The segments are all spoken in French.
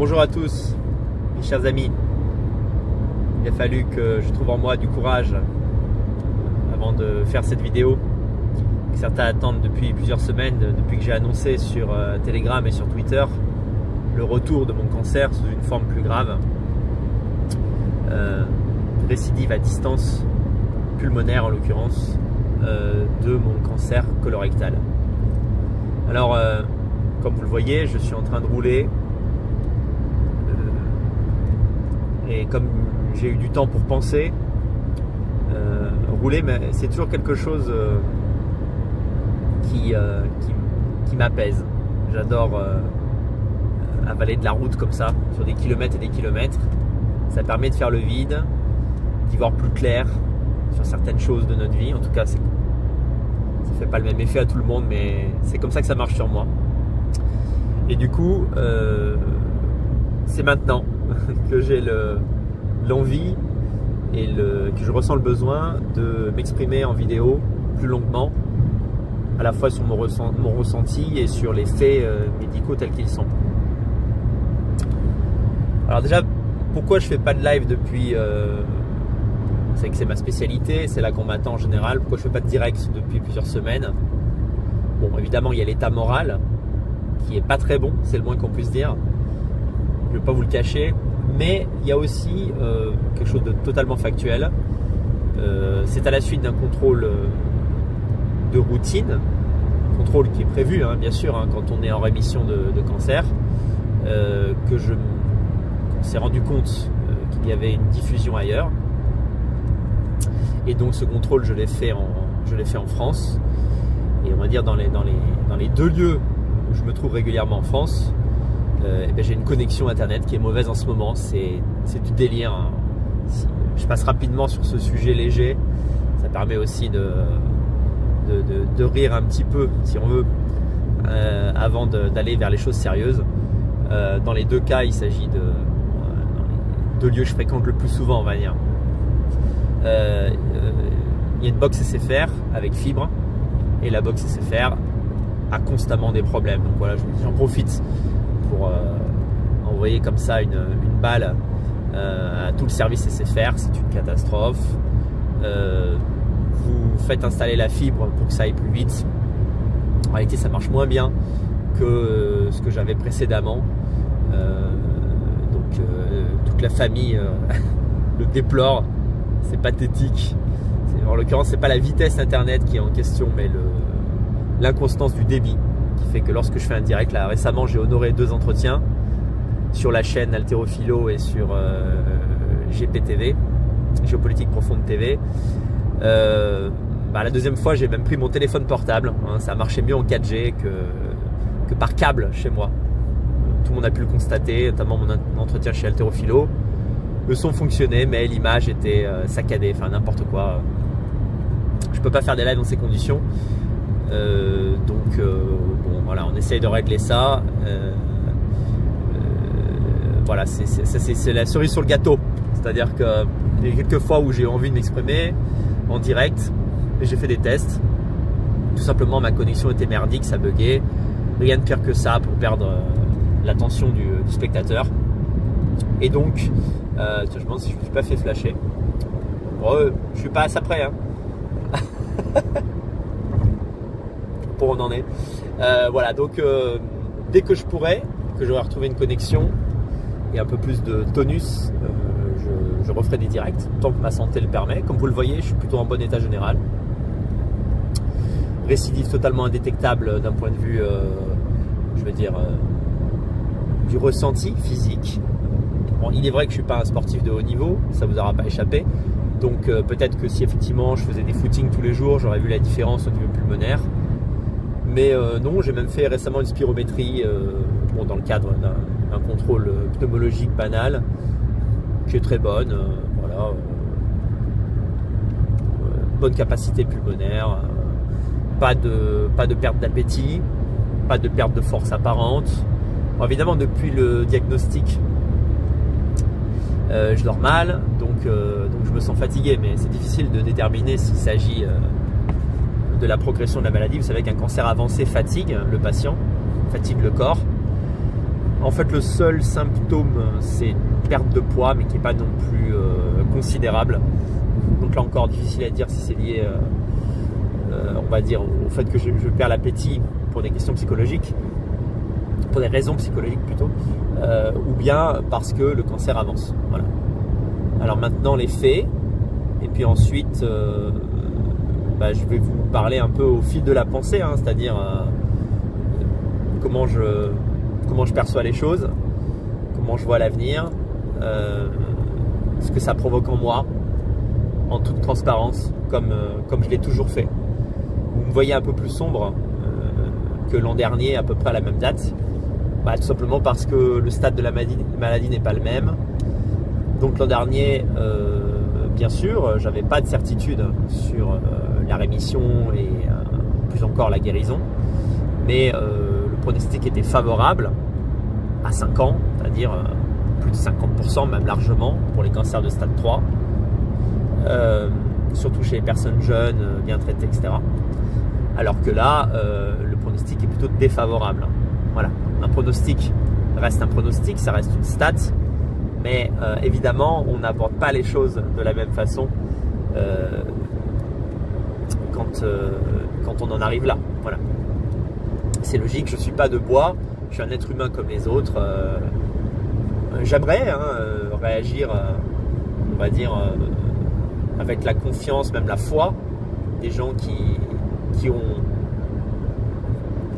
Bonjour à tous, mes chers amis. Il a fallu que je trouve en moi du courage avant de faire cette vidéo que certains attendent depuis plusieurs semaines, depuis que j'ai annoncé sur Telegram et sur Twitter le retour de mon cancer sous une forme plus grave, récidive à distance, pulmonaire en l'occurrence, de mon cancer colorectal. Alors, comme vous le voyez, je suis en train de rouler et comme j'ai eu du temps pour penser, rouler, mais c'est toujours quelque chose qui m'apaise. J'adore avaler de la route comme ça, sur des kilomètres et des kilomètres. Ça permet de faire le vide, d'y voir plus clair sur certaines choses de notre vie. En tout cas, ça ne fait pas le même effet à tout le monde, mais c'est comme ça que ça marche sur moi. Et du coup, c'est maintenant que j'ai l'envie et que je ressens le besoin de m'exprimer en vidéo plus longuement, à la fois sur mon ressenti et sur les faits médicaux tels qu'ils sont. Alors déjà, pourquoi je ne fais pas de live depuis... c'est que c'est ma spécialité, c'est là qu'on m'attend en général. Pourquoi je ne fais pas de direct depuis plusieurs semaines? Bon, évidemment, il y a l'état moral qui est pas très bon, c'est le moins qu'on puisse dire. Je ne vais pas vous le cacher. Mais il y a aussi quelque chose de totalement factuel. C'est à la suite d'un contrôle de routine, contrôle qui est prévu, bien sûr, quand on est en rémission de cancer, qu'on s'est rendu compte qu'il y avait une diffusion ailleurs. Et donc ce contrôle, je l'ai fait en France. Et on va dire dans les deux lieux où je me trouve régulièrement en France, j'ai une connexion internet qui est mauvaise en ce moment. C'est du délire. Si je passe rapidement sur ce sujet léger, ça permet aussi de rire un petit peu, si on veut, avant d'aller vers les choses sérieuses. Dans les deux cas, il s'agit dans les deux lieux que je fréquente le plus souvent, on va dire. Il y a une box SFR avec fibre, et la box SFR a constamment des problèmes. Donc voilà, j'en profite pour envoyer comme ça une balle à tout le service SFR. C'est une catastrophe. Vous faites installer la fibre pour que ça aille plus vite. En réalité, ça marche moins bien que ce que j'avais précédemment. Donc toute la famille le déplore. C'est pathétique. En l'occurrence, c'est pas la vitesse internet qui est en question, mais l'inconstance du débit qui fait que lorsque je fais un direct, là récemment j'ai honoré 2 entretiens sur la chaîne Haltérophilo et sur GPTV, Géopolitique Profonde TV. La deuxième fois, j'ai même pris mon téléphone portable. Ça a marché mieux en 4G que par câble chez moi. Tout le monde a pu le constater, notamment mon entretien chez Haltérophilo. Le son fonctionnait, mais l'image était saccadée, enfin n'importe quoi. Je peux pas faire des lives dans ces conditions. Donc voilà, on essaye de régler ça. Voilà, c'est la cerise sur le gâteau. C'est-à-dire qu'il y a quelques fois où j'ai envie de m'exprimer en direct, et j'ai fait des tests. Tout simplement, ma connexion était merdique, ça buguait. Rien de pire que ça pour perdre l'attention du spectateur. Et donc, je me demande si je ne me suis pas fait flasher. Bon, je suis pas à ça près. Pour on en est. Voilà, donc dès que je pourrai, que j'aurai retrouvé une connexion et un peu plus de tonus, je referai des directs, tant que ma santé le permet. Comme vous le voyez, je suis plutôt en bon état général. Récidive totalement indétectable d'un point de vue, je veux dire, du ressenti physique. Bon, il est vrai que je ne suis pas un sportif de haut niveau, ça ne vous aura pas échappé. Donc peut-être que si effectivement je faisais des footings tous les jours, j'aurais vu la différence au niveau pulmonaire. Mais non, j'ai même fait récemment une spirométrie dans le cadre d'un contrôle pneumologique banal, qui est très bonne. Voilà, bonne capacité pulmonaire, pas de perte d'appétit, pas de perte de force apparente. Bon, évidemment, depuis le diagnostic, je dors mal, donc je me sens fatigué, mais c'est difficile de déterminer s'il s'agit de la progression de la maladie. Vous savez qu'un cancer avancé fatigue le patient, fatigue le corps. En fait, le seul symptôme, c'est une perte de poids, mais qui n'est pas non plus considérable. Donc là encore, difficile à dire si c'est lié, on va dire, au fait que je perds l'appétit pour des questions psychologiques, pour des raisons psychologiques plutôt, ou bien parce que le cancer avance. Voilà. Alors maintenant, les faits, et puis ensuite, je vais vous parler un peu au fil de la pensée, hein, c'est-à-dire comment je perçois les choses, comment je vois l'avenir, ce que ça provoque en moi, en toute transparence, comme je l'ai toujours fait. Vous me voyez un peu plus sombre que l'an dernier, à peu près à la même date, tout simplement parce que le stade de la maladie n'est pas le même. Donc l'an dernier, bien sûr, j'avais pas de certitude sur la rémission et plus encore la guérison, mais le pronostic était favorable à 5 ans, c'est-à-dire plus de 50%, même largement, pour les cancers de stade 3, surtout chez les personnes jeunes, bien traitées, etc. Alors que là, le pronostic est plutôt défavorable. Voilà, un pronostic reste un pronostic, ça reste une stat, mais évidemment, on n'aborde pas les choses de la même façon quand on en arrive là. Voilà. C'est logique, je ne suis pas de bois, je suis un être humain comme les autres. J'aimerais réagir, on va dire, avec la confiance, même la foi des gens qui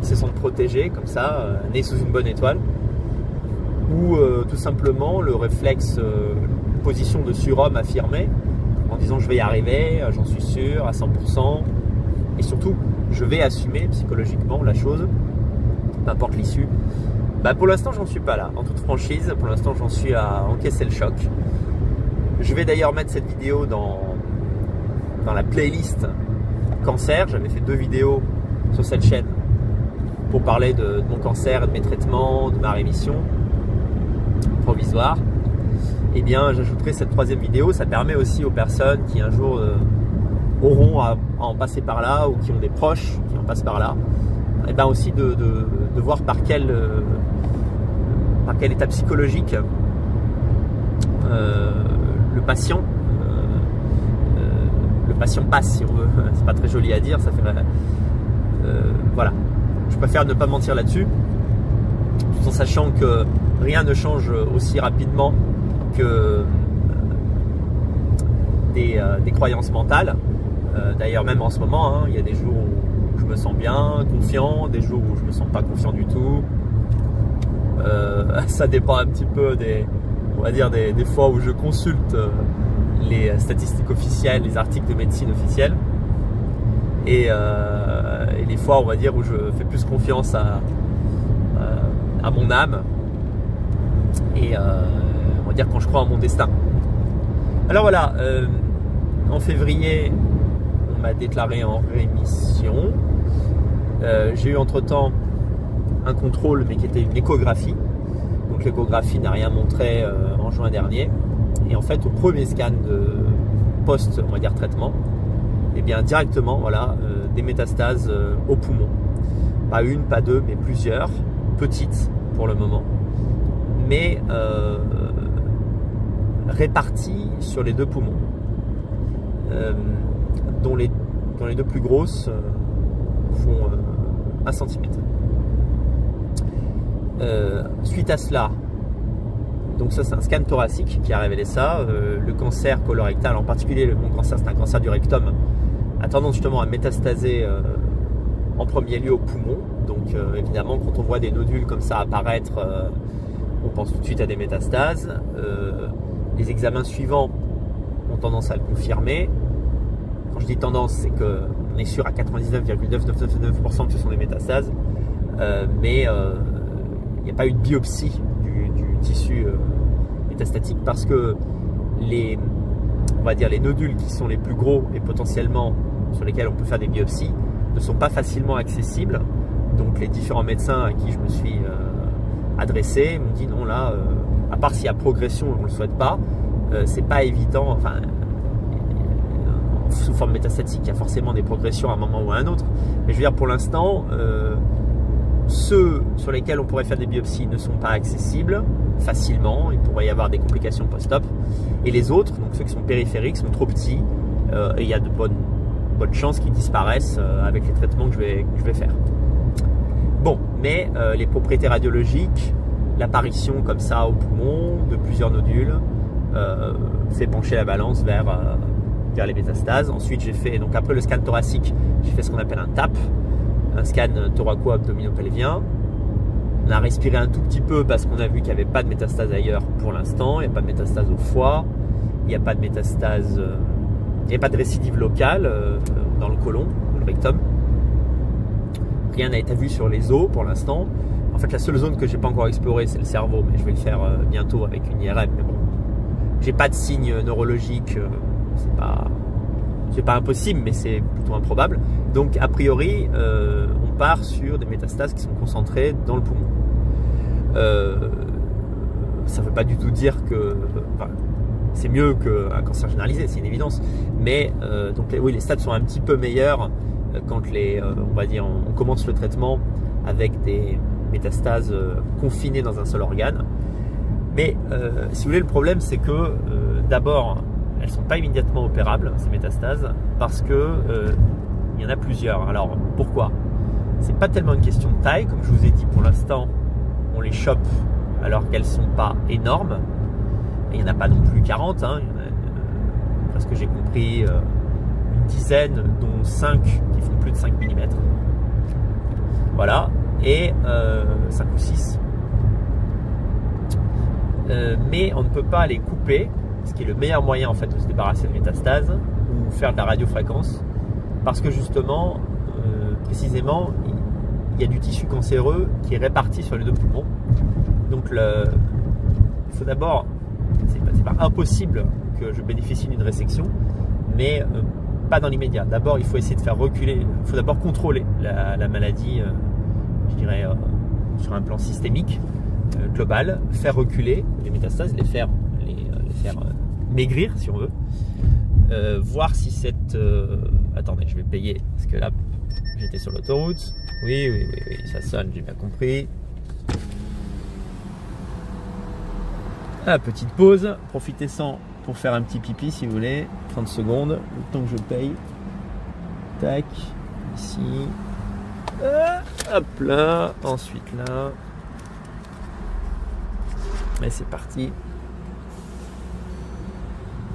se sentent protégés comme ça, nés sous une bonne étoile, ou tout simplement le réflexe, position de surhomme affirmée, en disant je vais y arriver, j'en suis sûr à 100%, et surtout je vais assumer psychologiquement la chose, peu importe l'issue. Pour l'instant j'en suis pas là, en toute franchise, pour l'instant j'en suis à encaisser le choc. Je vais d'ailleurs mettre cette vidéo dans la playlist cancer. J'avais fait 2 vidéos sur cette chaîne pour parler de mon cancer, de mes traitements, de ma rémission provisoire. Et bien j'ajouterai cette 3e vidéo, ça permet aussi aux personnes qui un jour auront à en passer par là, ou qui ont des proches qui en passent par là, et bien aussi de voir par quel état psychologique le patient passe, si on veut. C'est pas très joli à dire, ça fait voilà, je préfère ne pas mentir là-dessus, tout en sachant que rien ne change aussi rapidement que des croyances mentales. D'ailleurs, même en ce moment, il y a des jours où je me sens bien, confiant, des jours où je me sens pas confiant du tout. Ça dépend un petit peu des fois où je consulte les statistiques officielles, les articles de médecine officiels, et les fois, on va dire, où je fais plus confiance à mon âme, et on va dire quand je crois en mon destin. Alors voilà, en février, on m'a déclaré en rémission. J'ai eu entre-temps un contrôle, mais qui était une échographie. Donc l'échographie n'a rien montré en juin dernier. Et en fait, au premier scan de post, on va dire, traitement, et bien directement, voilà, des métastases au poumon. Pas une, pas deux, mais plusieurs, petites pour le moment, mais réparties sur les 2 poumons, dont les 2 plus grosses font 1 cm. Suite à cela, donc ça c'est un scan thoracique qui a révélé ça, le cancer colorectal, en particulier mon cancer, c'est un cancer du rectum, a tendance justement à métastaser en premier lieu au poumon. Donc évidemment, quand on voit des nodules comme ça apparaître, on pense tout de suite à des métastases. Les examens suivants ont tendance à le confirmer. Quand je dis tendance, c'est qu'on est sûr à 99,9999% que ce sont des métastases, mais il n'y a pas eu de biopsie du tissu métastatique, parce que on va dire les nodules qui sont les plus gros et potentiellement sur lesquels on peut faire des biopsies ne sont pas facilement accessibles. Donc les différents médecins à qui je me suis adressé m'ont dit non, là, à part s'il y a progression, on ne le souhaite pas, c'est pas évident. Enfin, sous forme métastatique, il y a forcément des progressions à un moment ou à un autre. Mais je veux dire, pour l'instant, ceux sur lesquels on pourrait faire des biopsies ne sont pas accessibles facilement, il pourrait y avoir des complications post-op, et les autres, donc ceux qui sont périphériques, sont trop petits, et il y a de bonnes chances qu'ils disparaissent avec les traitements que je vais faire. Bon, mais les propriétés radiologiques, l'apparition comme ça au poumon de plusieurs nodules, fait pencher la balance vers les métastases. Ensuite, j'ai fait, donc après le scan thoracique, j'ai fait ce qu'on appelle un TAP, un scan thoraco-abdominopelvien. On a respiré un tout petit peu parce qu'on a vu qu'il n'y avait pas de métastase ailleurs pour l'instant. Il n'y a pas de métastase au foie, il n'y a pas de métastase, il n'y a pas de récidive locale dans le côlon, le rectum. Rien n'a été vu sur les os pour l'instant. En fait, la seule zone que je n'ai pas encore explorée, c'est le cerveau, mais je vais le faire bientôt avec une IRM. Mais bon, j'ai pas de signes neurologiques, c'est pas impossible, mais c'est plutôt improbable. Donc, a priori, on part sur des métastases qui sont concentrées dans le poumon. Ça ne veut pas du tout dire que c'est mieux qu'un cancer généralisé, c'est une évidence. Mais donc, oui, les stades sont un petit peu meilleurs quand on va dire, on commence le traitement avec des métastases confinées dans un seul organe. Mais si vous voulez, le problème, c'est que d'abord, elles ne sont pas immédiatement opérables, ces métastases, parce que il y en a plusieurs. Alors, pourquoi? C'est pas tellement une question de taille, comme je vous ai dit pour l'instant, on les chope alors qu'elles ne sont pas énormes. Et il n'y en a pas non plus 40, hein. Il y en a, parce que j'ai compris, une dizaine, dont 5 qui font plus de 5 mm. Voilà, et 5 ou 6. Mais on ne peut pas les couper, ce qui est le meilleur moyen en fait de se débarrasser de métastases ou faire de la radiofréquence, parce que justement, précisément, il y a du tissu cancéreux qui est réparti sur les deux poumons. Donc il faut d'abord, c'est pas impossible que je bénéficie d'une résection, mais pas dans l'immédiat. D'abord, il faut essayer de faire reculer, il faut d'abord contrôler la maladie, je dirais, sur un plan systémique, global, faire reculer les métastases, les faire maigrir si on veut, voir si cette... attendez, je vais payer, parce que là, j'étais sur l'autoroute. Oui, ça sonne, j'ai bien compris. Ah, petite pause, profitez-en pour faire un petit pipi si vous voulez, 30 secondes, le temps que je paye. Tac, ici. Hop là, ensuite là. Et c'est parti.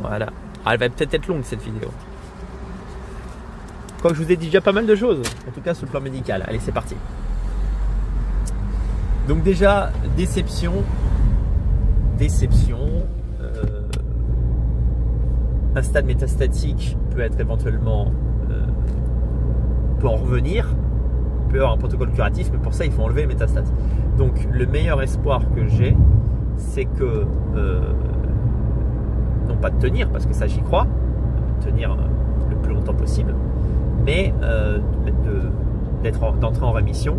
Voilà. Ah, elle va peut-être être longue cette vidéo. Quoique je vous ai dit déjà pas mal de choses, en tout cas sur le plan médical. Allez, c'est parti. Donc déjà, déception. Un stade métastatique peut être éventuellement, peut en revenir, peut avoir un protocole curatif, mais pour ça il faut enlever les métastases. Donc le meilleur espoir que j'ai, c'est que, non pas de tenir, parce que ça j'y crois, tenir le plus longtemps possible, mais d'entrer en rémission,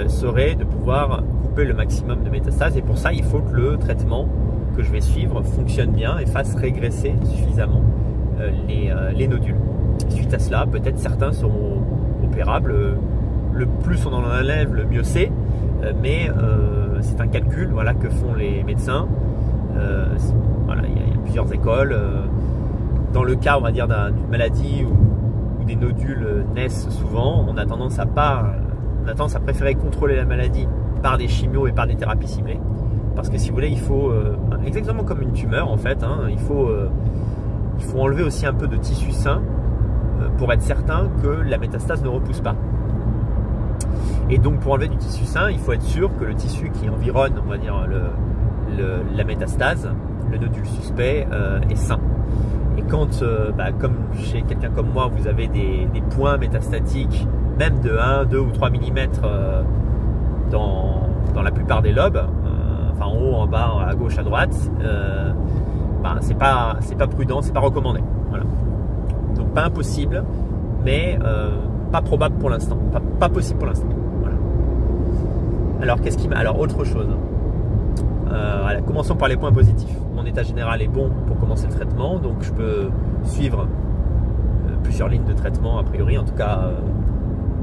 serait de pouvoir couper le maximum de métastases, et pour ça il faut que le traitement que je vais suivre fonctionne bien et fasse régresser suffisamment les nodules. Suite à cela, peut-être certains seront opérables, le plus on en enlève, le mieux c'est, mais c'est un calcul, voilà, que font les médecins. Voilà, il y a plusieurs écoles. Dans le cas, on va dire, d'une maladie où des nodules naissent souvent, on a tendance à préférer contrôler la maladie par des chimios et par des thérapies ciblées. Parce que si vous voulez, il faut, exactement comme une tumeur en fait, hein, il faut enlever aussi un peu de tissu sain pour être certain que la métastase ne repousse pas. Et donc pour enlever du tissu sain, il faut être sûr que le tissu qui environne, on va dire, la métastase, le nodule suspect, est sain. Et quand, comme chez quelqu'un comme moi, vous avez des points métastatiques, même de 1, 2 ou 3 mm dans la plupart des lobes, en haut, en bas, à gauche, à droite, c'est pas prudent, c'est pas recommandé. Voilà. Donc pas impossible, mais pas probable pour l'instant, pas possible pour l'instant. Voilà. Alors autre chose. Voilà, commençons par les points positifs. Mon état général est bon pour commencer le traitement, donc je peux suivre plusieurs lignes de traitement a priori, en tout cas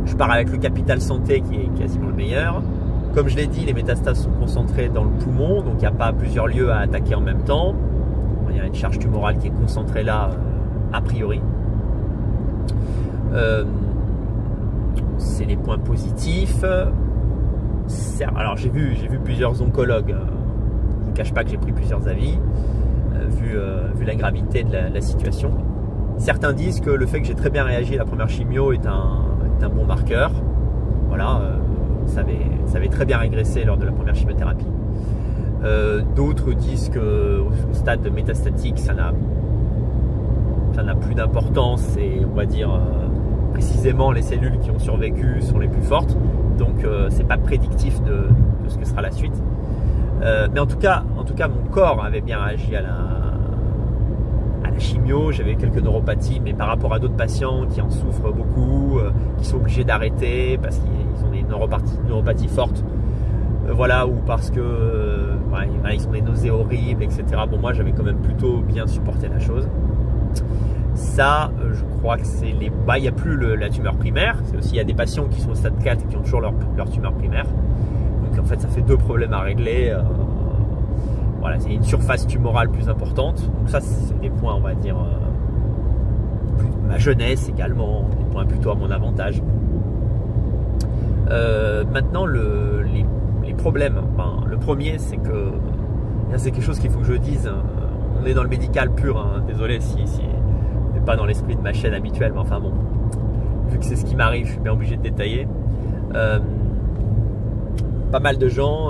Je pars avec le capital santé qui est quasiment le meilleur. Comme je l'ai dit, les métastases sont concentrées dans le poumon, donc il n'y a pas plusieurs lieux à attaquer en même temps. Il y a une charge tumorale qui est concentrée là, a priori. C'est les points positifs. Alors j'ai vu plusieurs oncologues. Je ne vous cache pas que j'ai pris plusieurs avis, vu la gravité de la situation. Certains disent que le fait que j'ai très bien réagi à la première chimio est un bon marqueur. Voilà, ça avait très bien régressé lors de la première chimiothérapie. D'autres disent qu'au stade métastatique, ça n'a plus d'importance et on va dire précisément les cellules qui ont survécu sont les plus fortes. Donc c'est pas prédictif de ce que sera la suite. Mais en tout cas, mon corps avait bien réagi à la chimio. J'avais quelques neuropathies, mais par rapport à d'autres patients qui en souffrent beaucoup, qui sont obligés d'arrêter parce qu'ils ont des neuropathies fortes, voilà, ou parce que ils ont des nausées horribles, etc. Bon, moi j'avais quand même plutôt bien supporté la chose. Ça, je crois que c'est il n'y a plus la tumeur primaire. C'est aussi, il y a des patients qui sont au stade 4 et qui ont toujours leur tumeur primaire. Donc en fait, ça fait deux problèmes à régler. Voilà, c'est une surface tumorale plus importante. Donc ça, c'est des points, on va dire, ma jeunesse également, des points plutôt à mon avantage. Maintenant, les problèmes. Le premier, c'est que c'est quelque chose qu'il faut que je dise. On est dans le médical pur. Désolé si on n'est pas dans l'esprit de ma chaîne habituelle, mais enfin bon, vu que c'est ce qui m'arrive, je suis bien obligé de détailler. Pas mal de gens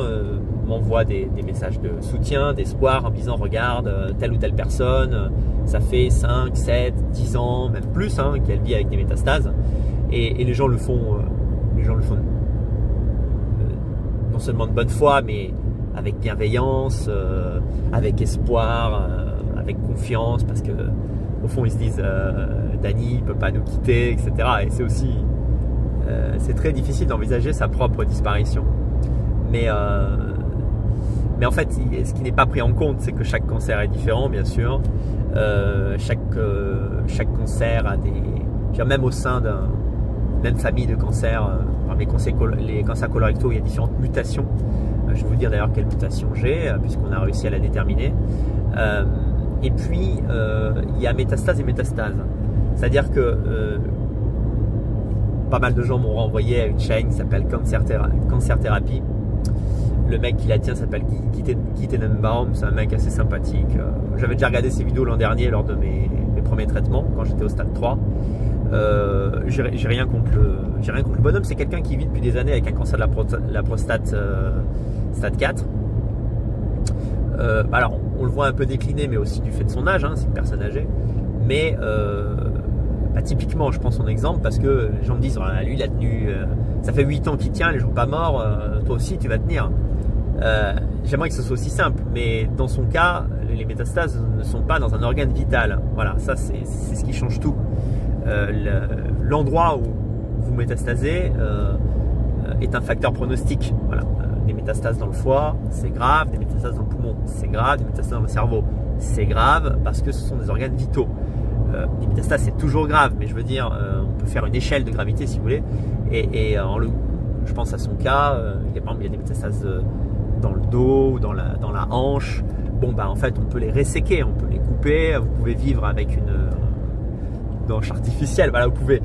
m'envoient des messages de soutien, d'espoir en me disant regarde, telle ou telle personne, ça fait 5, 7, 10 ans, même plus, qu'elle vit avec des métastases. Et les gens le font, non seulement de bonne foi, mais avec bienveillance, avec espoir, avec confiance, parce que au fond ils se disent Dany ne peut pas nous quitter, etc. Et c'est aussi c'est très difficile d'envisager sa propre disparition. Mais en fait, ce qui n'est pas pris en compte, c'est que chaque cancer est différent, bien sûr. Chaque cancer a même au sein d'une même famille de cancers, les cancers colorectaux, il y a différentes mutations. Je vais vous dire d'ailleurs quelle mutation j'ai, puisqu'on a réussi à la déterminer. Et puis, il y a métastase et métastase. C'est-à-dire que pas mal de gens m'ont renvoyé à une chaîne qui s'appelle Cancer Thérapie. Le mec qui la tient s'appelle Guy Tenenbaum, c'est un mec assez sympathique. J'avais déjà regardé ses vidéos l'an dernier lors de mes premiers traitements, quand j'étais au stade 3. J'ai rien contre le bonhomme. C'est quelqu'un qui vit depuis des années avec un cancer de la prostate stade 4. Alors, on le voit un peu décliné, mais aussi du fait de son âge, c'est une personne âgée. Mais typiquement, je prends son exemple parce que les gens me disent lui, il a tenu, ça fait 8 ans qu'il tient, il n'est pas mort, toi aussi, tu vas tenir. J'aimerais que ce soit aussi simple, mais dans son cas, les métastases ne sont pas dans un organe vital. Voilà, ça, c'est ce qui change tout. L'endroit où vous métastasez est un facteur pronostic. Voilà. Des métastases dans le foie, c'est grave. Des métastases dans le poumon, c'est grave. Des métastases dans le cerveau, c'est grave parce que ce sont des organes vitaux. Les métastases, c'est toujours grave, mais je veux dire, on peut faire une échelle de gravité si vous voulez. Et je pense à son cas, il y a des métastases dans le dos ou dans la hanche. Bon, en fait, on peut les resséquer, on peut les couper. Vous pouvez vivre avec une hanche artificielle. Voilà, vous pouvez,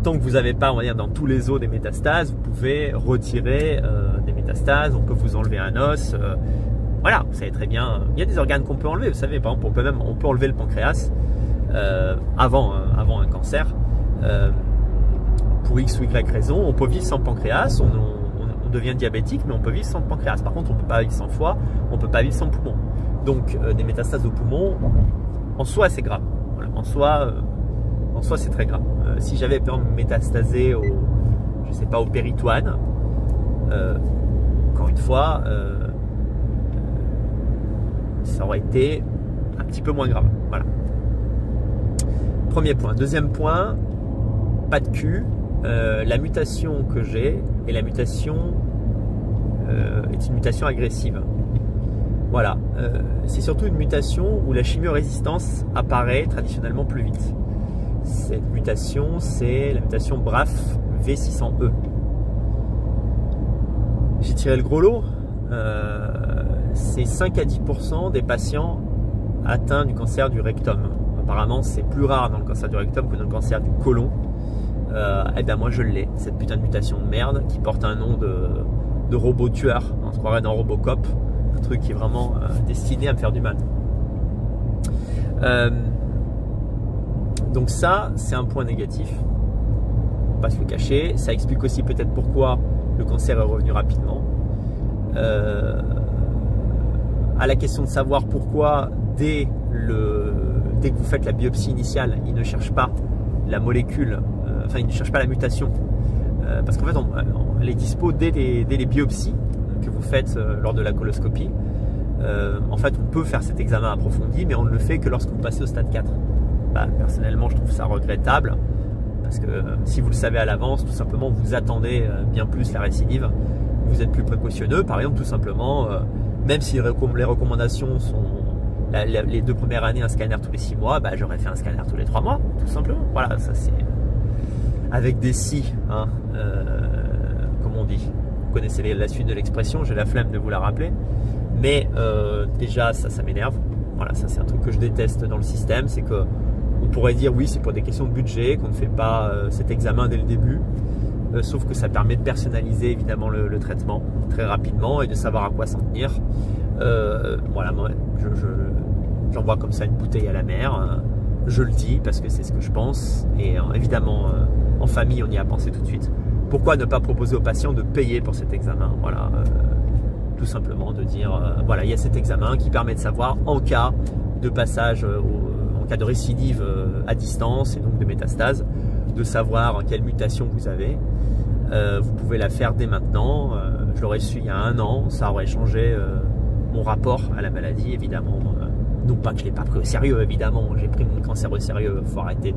tant que vous n'avez pas, on va dire, dans tous les os des métastases, vous pouvez retirer des métastases. On peut vous enlever un os. Voilà, vous savez très bien. Il y a des organes qu'on peut enlever. Vous savez, par exemple, on peut enlever le pancréas avant un cancer. Pour X ou Y raison, on peut vivre sans pancréas. On devient diabétique, mais on peut vivre sans pancréas. Par contre, on ne peut pas vivre sans foie, on ne peut pas vivre sans poumon. Donc, des métastases au poumon, en soi, c'est grave. Voilà, en soi, c'est très grave. Si j'avais par exemple métastasé au péritoine, encore une fois, ça aurait été un petit peu moins grave. Voilà. Premier point. Deuxième point, pas de cul. La mutation que j'ai est une mutation agressive. Voilà. C'est surtout une mutation où la chimiorésistance apparaît traditionnellement plus vite. Cette mutation, c'est la mutation BRAF V600E. J'ai tiré le gros lot. C'est 5 à 10% des patients atteints du cancer du rectum. Apparemment, c'est plus rare dans le cancer du rectum que dans le cancer du côlon. Et bien moi je l'ai, cette putain de mutation de merde qui porte un nom de robot tueur. On se croirait dans Robocop, un truc qui est vraiment destiné à me faire du mal. Donc ça, c'est un point négatif. On va pas se le cacher. Ça explique aussi peut-être pourquoi le cancer est revenu rapidement. À la question de savoir pourquoi dès que vous faites la biopsie initiale, il ne cherche pas la molécule, il ne cherche pas la mutation, parce qu'en fait elle est dispo dès les biopsies que vous faites lors de la coloscopie. En fait on peut faire cet examen approfondi, mais on ne le fait que lorsque vous passez au stade 4. Personnellement je trouve ça regrettable, parce que si vous le savez à l'avance, tout simplement vous attendez bien plus la récidive, vous êtes plus précautionneux. Par exemple, tout simplement, même si les recommandations sont les 2 premières années un scanner tous les 6 mois, j'aurais fait un scanner tous les 3 mois, tout simplement. Voilà, ça c'est avec des si, comme on dit. Vous connaissez la suite de l'expression, j'ai la flemme de vous la rappeler, mais déjà ça m'énerve. Voilà, ça c'est un truc que je déteste dans le système, c'est que on pourrait dire oui, c'est pour des questions de budget qu'on ne fait pas cet examen dès le début. Sauf que ça permet de personnaliser évidemment le traitement très rapidement et de savoir à quoi s'en tenir. Voilà, moi j'envoie comme ça une bouteille à la mer. Je le dis parce que c'est ce que je pense. Et évidemment, en famille, on y a pensé tout de suite. Pourquoi ne pas proposer aux patients de payer pour cet examen? Voilà, tout simplement de dire, voilà, il y a cet examen qui permet de savoir en cas de passage, en cas de récidive à distance et donc de métastase, de savoir quelle mutation vous avez. Vous pouvez la faire dès maintenant. Je l'aurais su il y a 1 an, ça aurait changé mon rapport à la maladie, évidemment. Non pas que je ne l'ai pas pris au sérieux, évidemment, j'ai pris mon cancer au sérieux. Il faut arrêter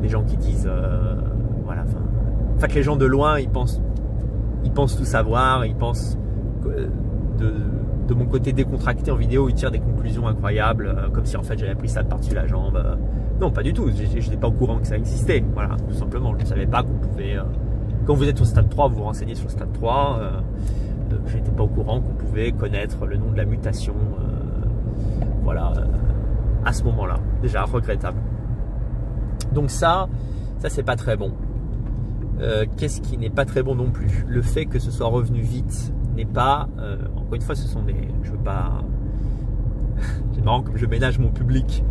les gens qui disent voilà, en fait les gens de loin ils pensent tout savoir, ils pensent de mon côté décontracté en vidéo, ils tirent des conclusions incroyables, comme si en fait j'avais pris ça par-dessus la jambe. Non, pas du tout, je n'étais pas au courant que ça existait, voilà, tout simplement. Je ne savais pas qu'on pouvait, quand vous êtes au stade 3, vous vous renseignez sur le stade 3, je n'étais pas au courant qu'on pouvait connaître le nom de la mutation, voilà, à ce moment-là, déjà regrettable. Donc ça c'est pas très bon. Qu'est-ce qui n'est pas très bon non plus? Le fait que ce soit revenu vite n'est pas, encore une fois, ce sont des, je veux pas, c'est marrant comme je ménage mon public.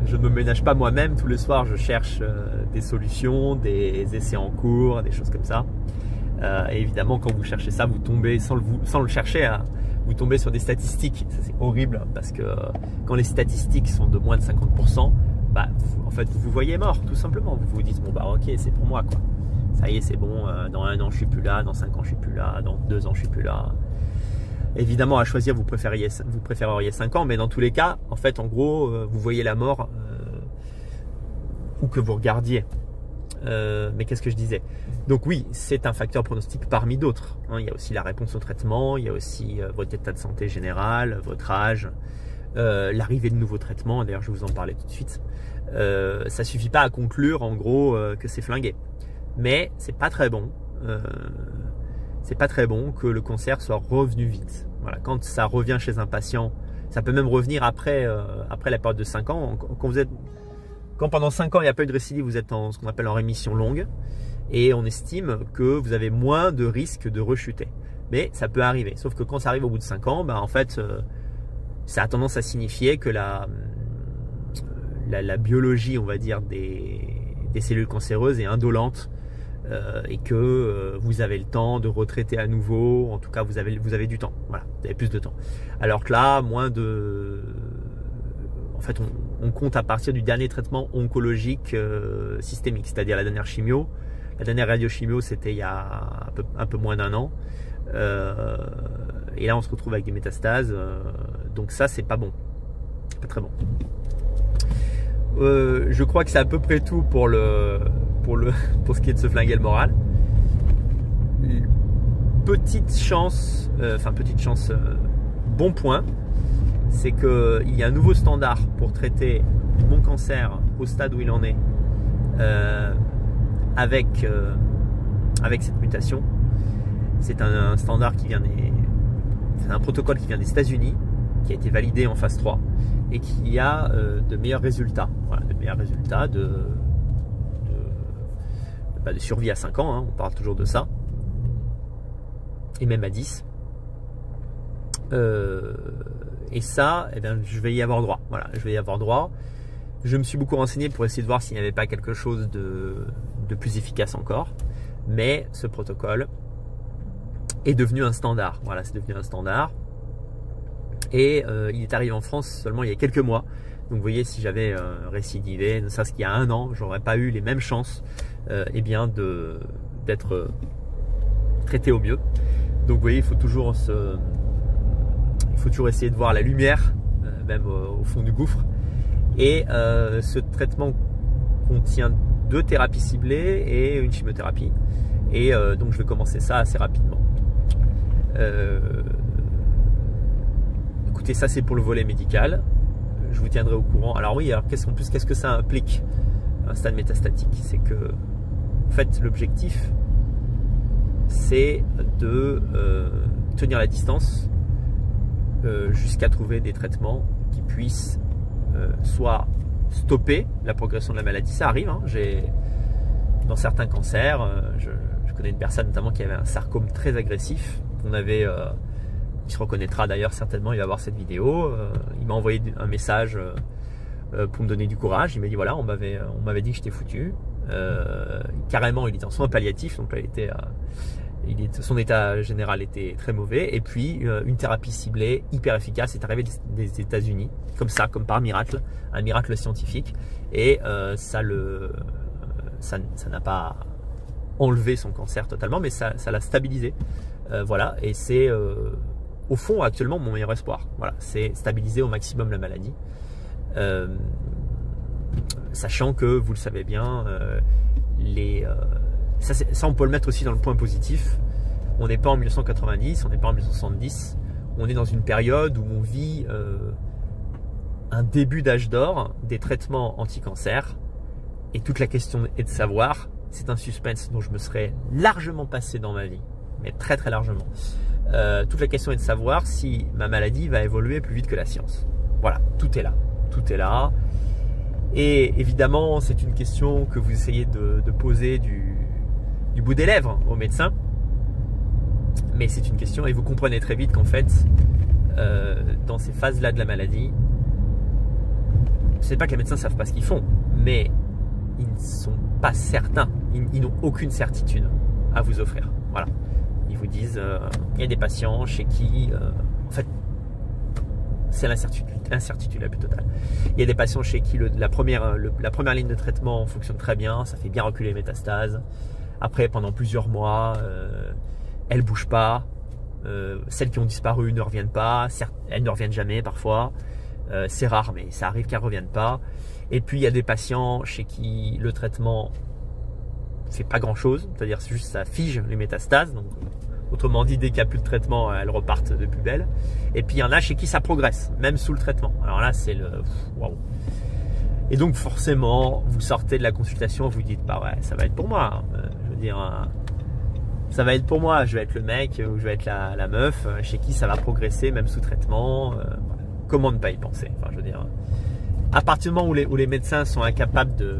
Je ne me ménage pas moi-même, tous les soirs je cherche des solutions, des essais en cours, des choses comme ça. Et évidemment quand vous cherchez ça, vous tombez sans le chercher, vous tombez sur des statistiques. C'est horrible parce que quand les statistiques sont de moins de 50%, en fait vous vous voyez mort tout simplement. Vous vous dites bon ok, c'est pour moi quoi. Ça y est, c'est bon, dans 1 an je suis plus là, dans 5 ans je suis plus là, dans 2 ans je suis plus là. Évidemment, à choisir, vous préféreriez 5 ans, mais dans tous les cas, en fait, en gros, vous voyez la mort où que vous regardiez. Mais qu'est-ce que je disais? Donc oui, c'est un facteur pronostic parmi d'autres. Il y a aussi la réponse au traitement, il y a aussi votre état de santé général, votre âge, l'arrivée de nouveaux traitements. D'ailleurs, je vais vous en parler tout de suite. Ça suffit pas à conclure, en gros, que c'est flingué. Mais c'est pas très bon. C'est pas très bon que le cancer soit revenu vite. Voilà, quand ça revient chez un patient, ça peut même revenir après la période de 5 ans. Quand pendant 5 ans il n'y a pas eu de récidive, vous êtes en ce qu'on appelle en rémission longue, et on estime que vous avez moins de risques de rechuter. Mais ça peut arriver. Sauf que quand ça arrive au bout de 5 ans, en fait, ça a tendance à signifier que la biologie, on va dire, des cellules cancéreuses est indolente. Et que vous avez le temps de retraiter à nouveau. En tout cas, vous avez du temps. Voilà, vous avez plus de temps. Alors que là, en fait, on compte à partir du dernier traitement oncologique systémique, c'est-à-dire la dernière chimio. La dernière radiochimio, c'était il y a un peu moins d'1 an. Et là, on se retrouve avec des métastases. Donc ça, c'est pas bon. Pas très bon. Je crois que c'est à peu près tout pour ce qui est de se flinguer le moral. Petite chance, bon point, c'est qu'il y a un nouveau standard pour traiter mon cancer au stade où il en est, avec cette mutation. C'est un standard qui vient c'est un protocole qui vient des États-Unis, qui a été validé en phase 3 et qui a de meilleurs résultats. Voilà, de meilleurs résultats de survie à 5 ans, hein, on parle toujours de ça, et même à 10. Et ça, eh bien, je vais y avoir droit. Voilà, je vais y avoir droit. Je me suis beaucoup renseigné pour essayer de voir s'il n'y avait pas quelque chose de plus efficace encore. Mais ce protocole est devenu un standard. Voilà, c'est devenu un standard. Et il est arrivé en France seulement il y a quelques mois. Donc vous voyez, si j'avais récidivé, ne serait-ce qu'il y a 1 an, j'aurais pas eu les mêmes chances d'être traité au mieux. Donc vous voyez, il faut toujours essayer de voir la lumière, même au fond du gouffre. Et ce traitement contient 2 thérapies ciblées et une chimiothérapie. Et donc je vais commencer ça assez rapidement. Écoutez, ça c'est pour le volet médical. Je vous tiendrai au courant. Alors oui, alors qu'est-ce que ça implique, un stade métastatique? C'est que, en fait, l'objectif, c'est de tenir la distance jusqu'à trouver des traitements qui puissent soit stopper la progression de la maladie. Ça arrive, hein. Dans certains cancers, je connais une personne notamment qui avait un sarcome très agressif, il se reconnaîtra d'ailleurs certainement, il va voir cette vidéo. Il m'a envoyé un message pour me donner du courage. Il m'a dit voilà, on m'avait dit que j'étais foutu. Carrément, il était en soins palliatifs, donc là, son état général était très mauvais. Et puis, une thérapie ciblée hyper efficace est arrivée des États-Unis, comme ça, comme par miracle, un miracle scientifique. Et ça n'a pas enlevé son cancer totalement, mais ça l'a stabilisé. Voilà, et c'est au fond actuellement mon meilleur espoir. Voilà, c'est stabiliser au maximum la maladie. Sachant que, vous le savez bien, ça on peut le mettre aussi dans le point positif. On n'est pas en 1990, on n'est pas en 1970. On est dans une période où on vit un début d'âge d'or des traitements anti-cancer. Et toute la question est de savoir, c'est un suspense dont je me serais largement passé dans ma vie, mais très très largement. Toute la question est de savoir si ma maladie va évoluer plus vite que la science. Voilà, tout est là. Tout est là. Et évidemment, c'est une question que vous essayez de poser du bout des lèvres aux médecins. Mais c'est une question, et vous comprenez très vite qu'en fait, dans ces phases-là de la maladie, c'est pas que les médecins ne savent pas ce qu'ils font, mais ils ne sont pas certains, ils n'ont aucune certitude à vous offrir. Voilà. Ils vous disent, il y a des patients chez qui, en fait, c'est l'incertitude la plus totale. Il y a des patients chez qui la première ligne de traitement fonctionne très bien, ça fait bien reculer les métastases. Après, pendant plusieurs mois, elles ne bougent pas. Celles qui ont disparu ne reviennent pas. Certes, elles ne reviennent jamais parfois. C'est rare, mais ça arrive qu'elles ne reviennent pas. Et puis, il y a des patients chez qui le traitement ne fait pas grand-chose. C'est-à-dire juste ça fige les métastases. Donc, autrement dit, dès qu'il n'y a plus de traitement, elles repartent de plus belle. Et puis, il y en a chez qui ça progresse, même sous le traitement. Alors là, c'est le... Waouh. Et donc, forcément, vous sortez de la consultation, vous dites, bah ouais, ça va être pour moi. Je veux dire, ça va être pour moi. Je vais être le mec ou je vais être la meuf chez qui ça va progresser, même sous traitement. Comment ne pas y penser? Enfin, je veux dire, à partir du moment où les médecins sont incapables de...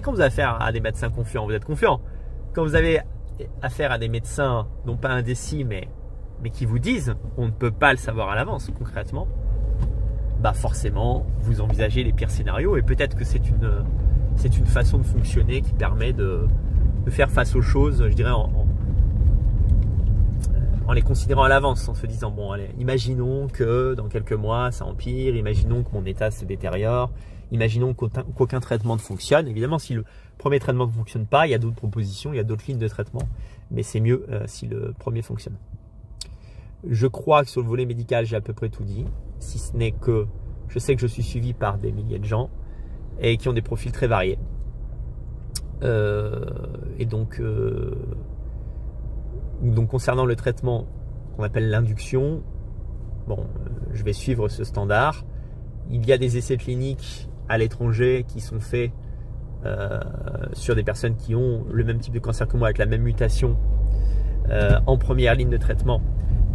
Quand vous avez affaire à des médecins confiants, vous êtes confiant. Quand vous avez affaire à des médecins, non pas indécis, mais qui vous disent on ne peut pas le savoir à l'avance concrètement, bah forcément vous envisagez les pires scénarios, et peut-être que c'est une façon de fonctionner qui permet de faire face aux choses, je dirais en les considérant à l'avance, en se disant bon allez, imaginons que dans quelques mois ça empire, imaginons que mon état se détériore, imaginons qu'aucun traitement ne fonctionne. Évidemment, si le premier traitement ne fonctionne pas, il y a d'autres propositions, il y a d'autres lignes de traitement, mais c'est mieux si le premier fonctionne. Je crois que sur le volet médical, j'ai à peu près tout dit, si ce n'est que je sais que je suis suivi par des milliers de gens et qui ont des profils très variés. Et donc concernant le traitement qu'on appelle l'induction, bon, je vais suivre ce standard. Il y a des essais cliniques à l'étranger qui sont faits sur des personnes qui ont le même type de cancer que moi avec la même mutation en première ligne de traitement,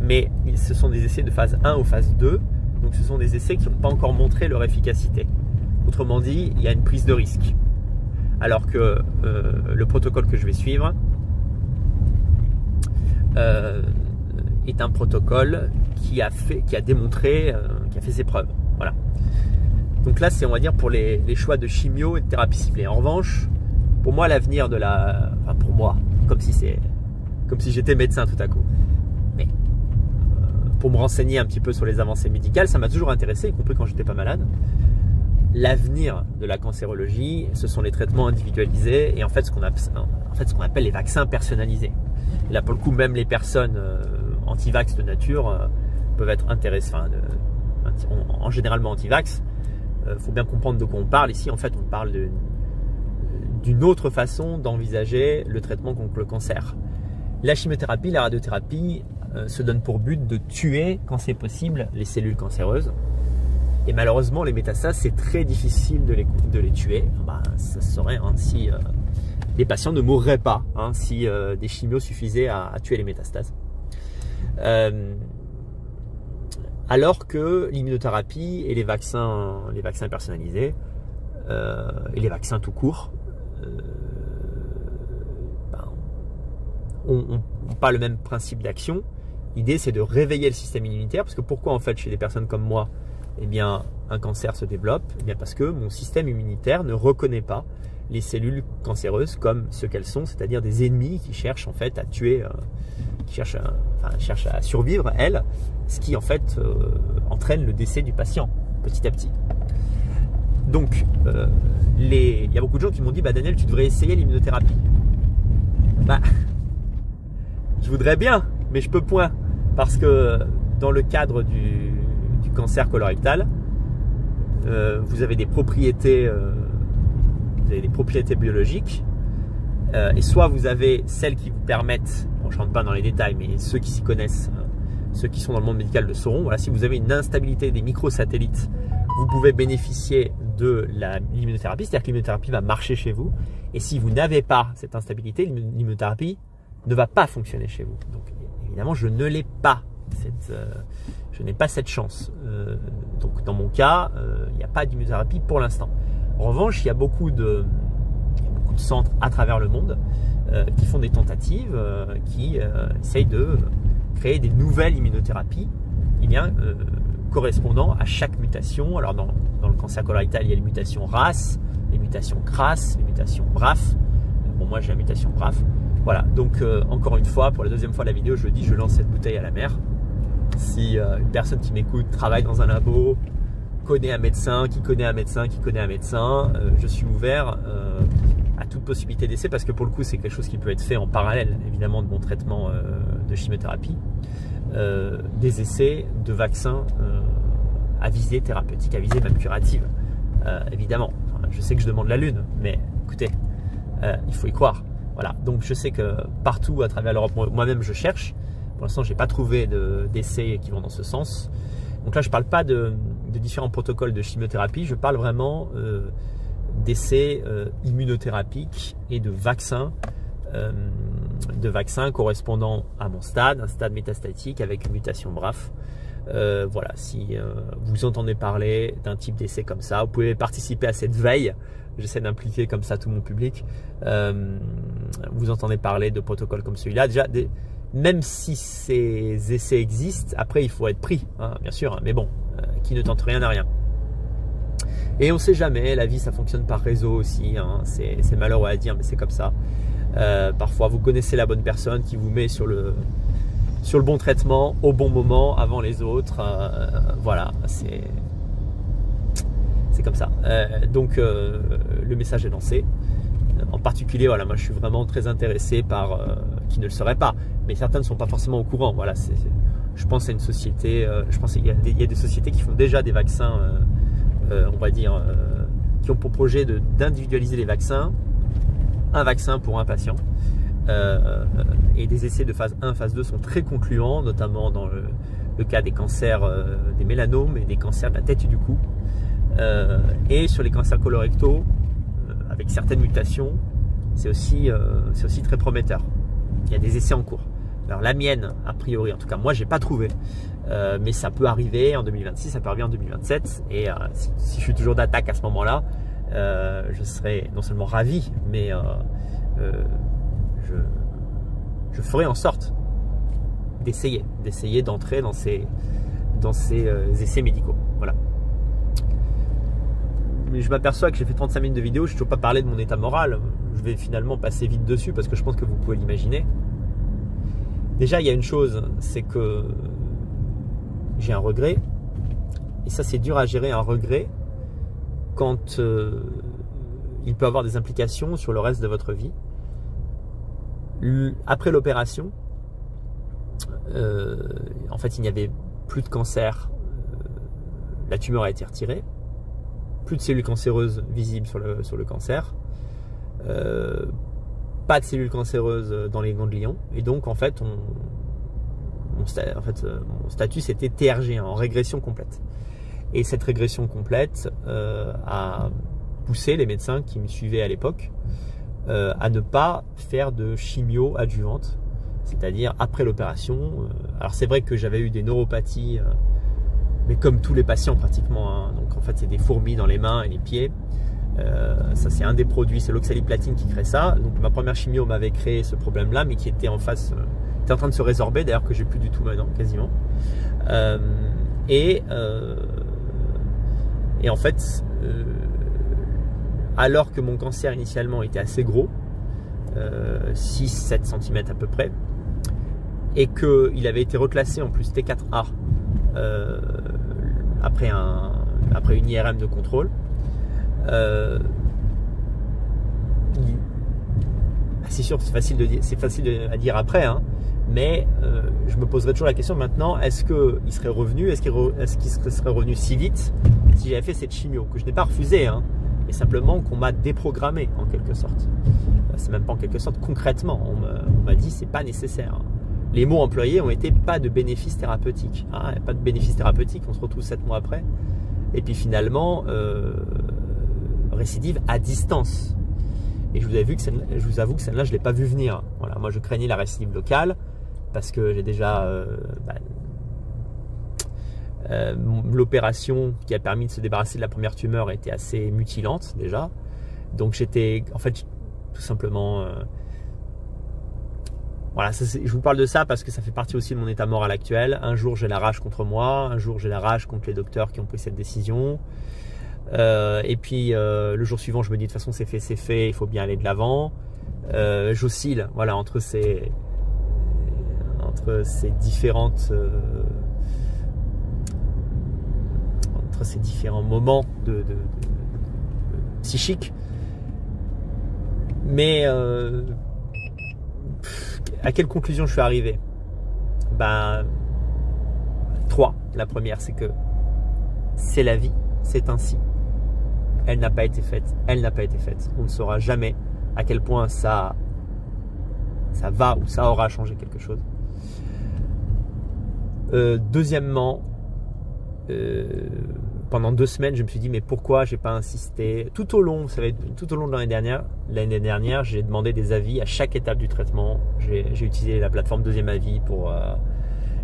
mais ce sont des essais de phase 1 ou phase 2, donc ce sont des essais qui n'ont pas encore montré leur efficacité. Autrement dit, il y a une prise de risque. Alors que le protocole que je vais suivre est un protocole qui a démontré, qui a fait ses preuves. Voilà. Donc là, c'est, on va dire, pour les choix de chimio et de thérapie ciblée. En revanche, pour moi, l'avenir de la... Enfin, pour moi, comme si j'étais médecin tout à coup. Mais pour me renseigner un petit peu sur les avancées médicales, ça m'a toujours intéressé, y compris quand j'étais pas malade. L'avenir de la cancérologie, ce sont les traitements individualisés et en fait ce qu'on appelle les vaccins personnalisés. Et là, pour le coup, même les personnes anti-vax de nature peuvent être intéressées, en généralement anti-vax. Faut bien comprendre de quoi on parle. Ici, en fait, on parle d'une autre façon d'envisager le traitement contre le cancer. La chimiothérapie, la radiothérapie se donne pour but de tuer, quand c'est possible, les cellules cancéreuses. Et malheureusement, les métastases, c'est très difficile de les tuer. Ça serait si les patients ne mourraient pas, si des chimios suffisaient à tuer les métastases. Alors que l'immunothérapie et les vaccins personnalisés et les vaccins tout court n'ont pas le même principe d'action. L'idée, c'est de réveiller le système immunitaire, parce que pourquoi en fait chez des personnes comme moi, eh bien, un cancer se développe? Eh bien, parce que mon système immunitaire ne reconnaît pas les cellules cancéreuses comme ce qu'elles sont, c'est-à-dire des ennemis qui cherchent en fait à tuer, qui cherchent à survivre, elles, ce qui en fait entraîne le décès du patient petit à petit. Donc, il y a beaucoup de gens qui m'ont dit, Daniel, tu devrais essayer l'immunothérapie. Je voudrais bien, mais je peux point, parce que dans le cadre du cancer colorectal, vous avez des propriétés biologiques, et soit vous avez celles qui vous permettent, je ne rentre pas dans les détails, mais ceux qui s'y connaissent, ceux qui sont dans le monde médical le sauront, voilà, si vous avez une instabilité des microsatellites, vous pouvez bénéficier de l'immunothérapie, c'est-à-dire que l'immunothérapie va marcher chez vous, et si vous n'avez pas cette instabilité, l'immunothérapie ne va pas fonctionner chez vous. Donc évidemment, je ne l'ai pas. Je n'ai pas cette chance. Donc dans mon cas, il n'y a pas d'immunothérapie pour l'instant. En revanche, il y a beaucoup de centres à travers le monde qui font des tentatives, qui essayent de créer des nouvelles immunothérapies correspondant à chaque mutation. Alors dans le cancer colorectal, il y a les mutations RAS, les mutations CRAS, les mutations BRAF. Bon, moi j'ai la mutation BRAF. Voilà, donc encore une fois, pour la deuxième fois de la vidéo, je lance cette bouteille à la mer. Si une personne qui m'écoute travaille dans un labo, connaît un médecin, qui connaît un médecin, je suis ouvert à toute possibilité d'essai, parce que pour le coup, c'est quelque chose qui peut être fait en parallèle, évidemment, de mon traitement de chimiothérapie. Des essais de vaccins à visée thérapeutique, à visée même curative, évidemment. Enfin, je sais que je demande la lune, mais écoutez, il faut y croire. Voilà, donc je sais que partout à travers l'Europe, moi-même je cherche. Pour l'instant, je n'ai pas trouvé d'essais qui vont dans ce sens. Donc là, je ne parle pas de différents protocoles de chimiothérapie, je parle vraiment d'essais immunothérapiques et de vaccins correspondant à mon stade, un stade métastatique avec une mutation BRAF. Voilà, si vous entendez parler d'un type d'essai comme ça, vous pouvez participer à cette veille. J'essaie d'impliquer comme ça tout mon public. Vous entendez parler de protocoles comme celui-là. Déjà, même si ces essais existent, après il faut être pris, bien sûr. Mais bon, qui ne tente rien n'a rien. Et on ne sait jamais, la vie ça fonctionne par réseau aussi. C'est malheureux à dire, mais c'est comme ça. Parfois, vous connaissez la bonne personne qui vous met sur le bon traitement au bon moment avant les autres. Voilà, c'est comme ça. Donc le message est lancé. En particulier, voilà, moi je suis vraiment très intéressé par qui ne le serait pas, mais certains ne sont pas forcément au courant. Voilà, je pense à une société, je pense qu'il y a des sociétés qui font déjà des vaccins, on va dire, qui ont pour projet d'individualiser les vaccins, un vaccin pour un patient. Et des essais de phase 1, phase 2 sont très concluants, notamment dans le cas des cancers, des mélanomes et des cancers de la tête et du cou. Et sur les cancers colorectaux, avec certaines mutations, c'est aussi très prometteur. Il y a des essais en cours. Alors la mienne, a priori, en tout cas moi, j'ai pas trouvé, mais ça peut arriver en 2026, ça peut arriver en 2027. Et si je suis toujours d'attaque à ce moment-là, je serai non seulement ravi, mais je ferai en sorte d'essayer d'entrer dans ces essais médicaux. Voilà. Mais je m'aperçois que j'ai fait 35 minutes de vidéo, je ne vais toujours pas parler de mon état moral. Je vais finalement passer vite dessus parce que je pense que vous pouvez l'imaginer. Déjà, il y a une chose, c'est que j'ai un regret. Et ça, c'est dur à gérer, un regret, quand il peut avoir des implications sur le reste de votre vie. Après l'opération, en fait, il n'y avait plus de cancer. La tumeur a été retirée. Plus de cellules cancéreuses visibles sur le cancer. Pas de cellules cancéreuses dans les ganglions. Et donc, en fait, mon statut, c'était TRG, en régression complète. Et cette régression complète a poussé les médecins qui me suivaient à l'époque à ne pas faire de chimio adjuvante, c'est-à-dire après l'opération. Alors c'est vrai que j'avais eu des neuropathies, mais comme tous les patients pratiquement, hein. Donc en fait c'est des fourmis dans les mains et les pieds. Ça c'est un des produits, c'est l'oxaliplatine qui crée ça. Donc ma première chimio m'avait créé ce problème-là, mais qui était en train de se résorber, d'ailleurs que j'ai plus du tout maintenant, quasiment. Et en fait, alors que mon cancer initialement était assez gros, 6-7 cm à peu près, et qu'il avait été reclassé en plus T4A après une IRM de contrôle, c'est sûr, c'est facile à dire après, hein, mais je me poserais toujours la question maintenant, est-ce qu'il serait revenu, est-ce qu'il serait revenu si vite si j'avais fait cette chimio, que je n'ai pas refusé, hein, mais simplement qu'on m'a déprogrammé en quelque sorte. C'est même pas en quelque sorte, concrètement, on m'a dit c'est pas nécessaire. Les mots employés ont été pas de bénéfice thérapeutique, hein, pas de bénéfice thérapeutique, on se retrouve 7 mois après, et puis finalement récidive à distance. Et je vous avoue que celle-là je l'ai pas vu venir. Voilà, moi je craignais la récidive locale parce que j'ai déjà l'opération qui a permis de se débarrasser de la première tumeur était assez mutilante déjà. Donc j'étais en fait tout simplement voilà, je vous parle de ça parce que ça fait partie aussi de mon état moral actuel. Un jour j'ai la rage contre moi, un jour j'ai la rage contre les docteurs qui ont pris cette décision. Et puis le jour suivant je me dis de toute façon c'est fait, il faut bien aller de l'avant. J'oscille voilà, entre ces différents moments de psychiques. Mais à quelle conclusion je suis arrivé? 3. La première, c'est que c'est la vie, c'est ainsi. Elle n'a pas été faite, On ne saura jamais à quel point ça va ou ça aura changé quelque chose. Deuxièmement, pendant 2 semaines, je me suis dit mais pourquoi j'ai pas insisté tout au long, tout au long de l'année dernière, j'ai demandé des avis à chaque étape du traitement. J'ai utilisé la plateforme Deuxième Avis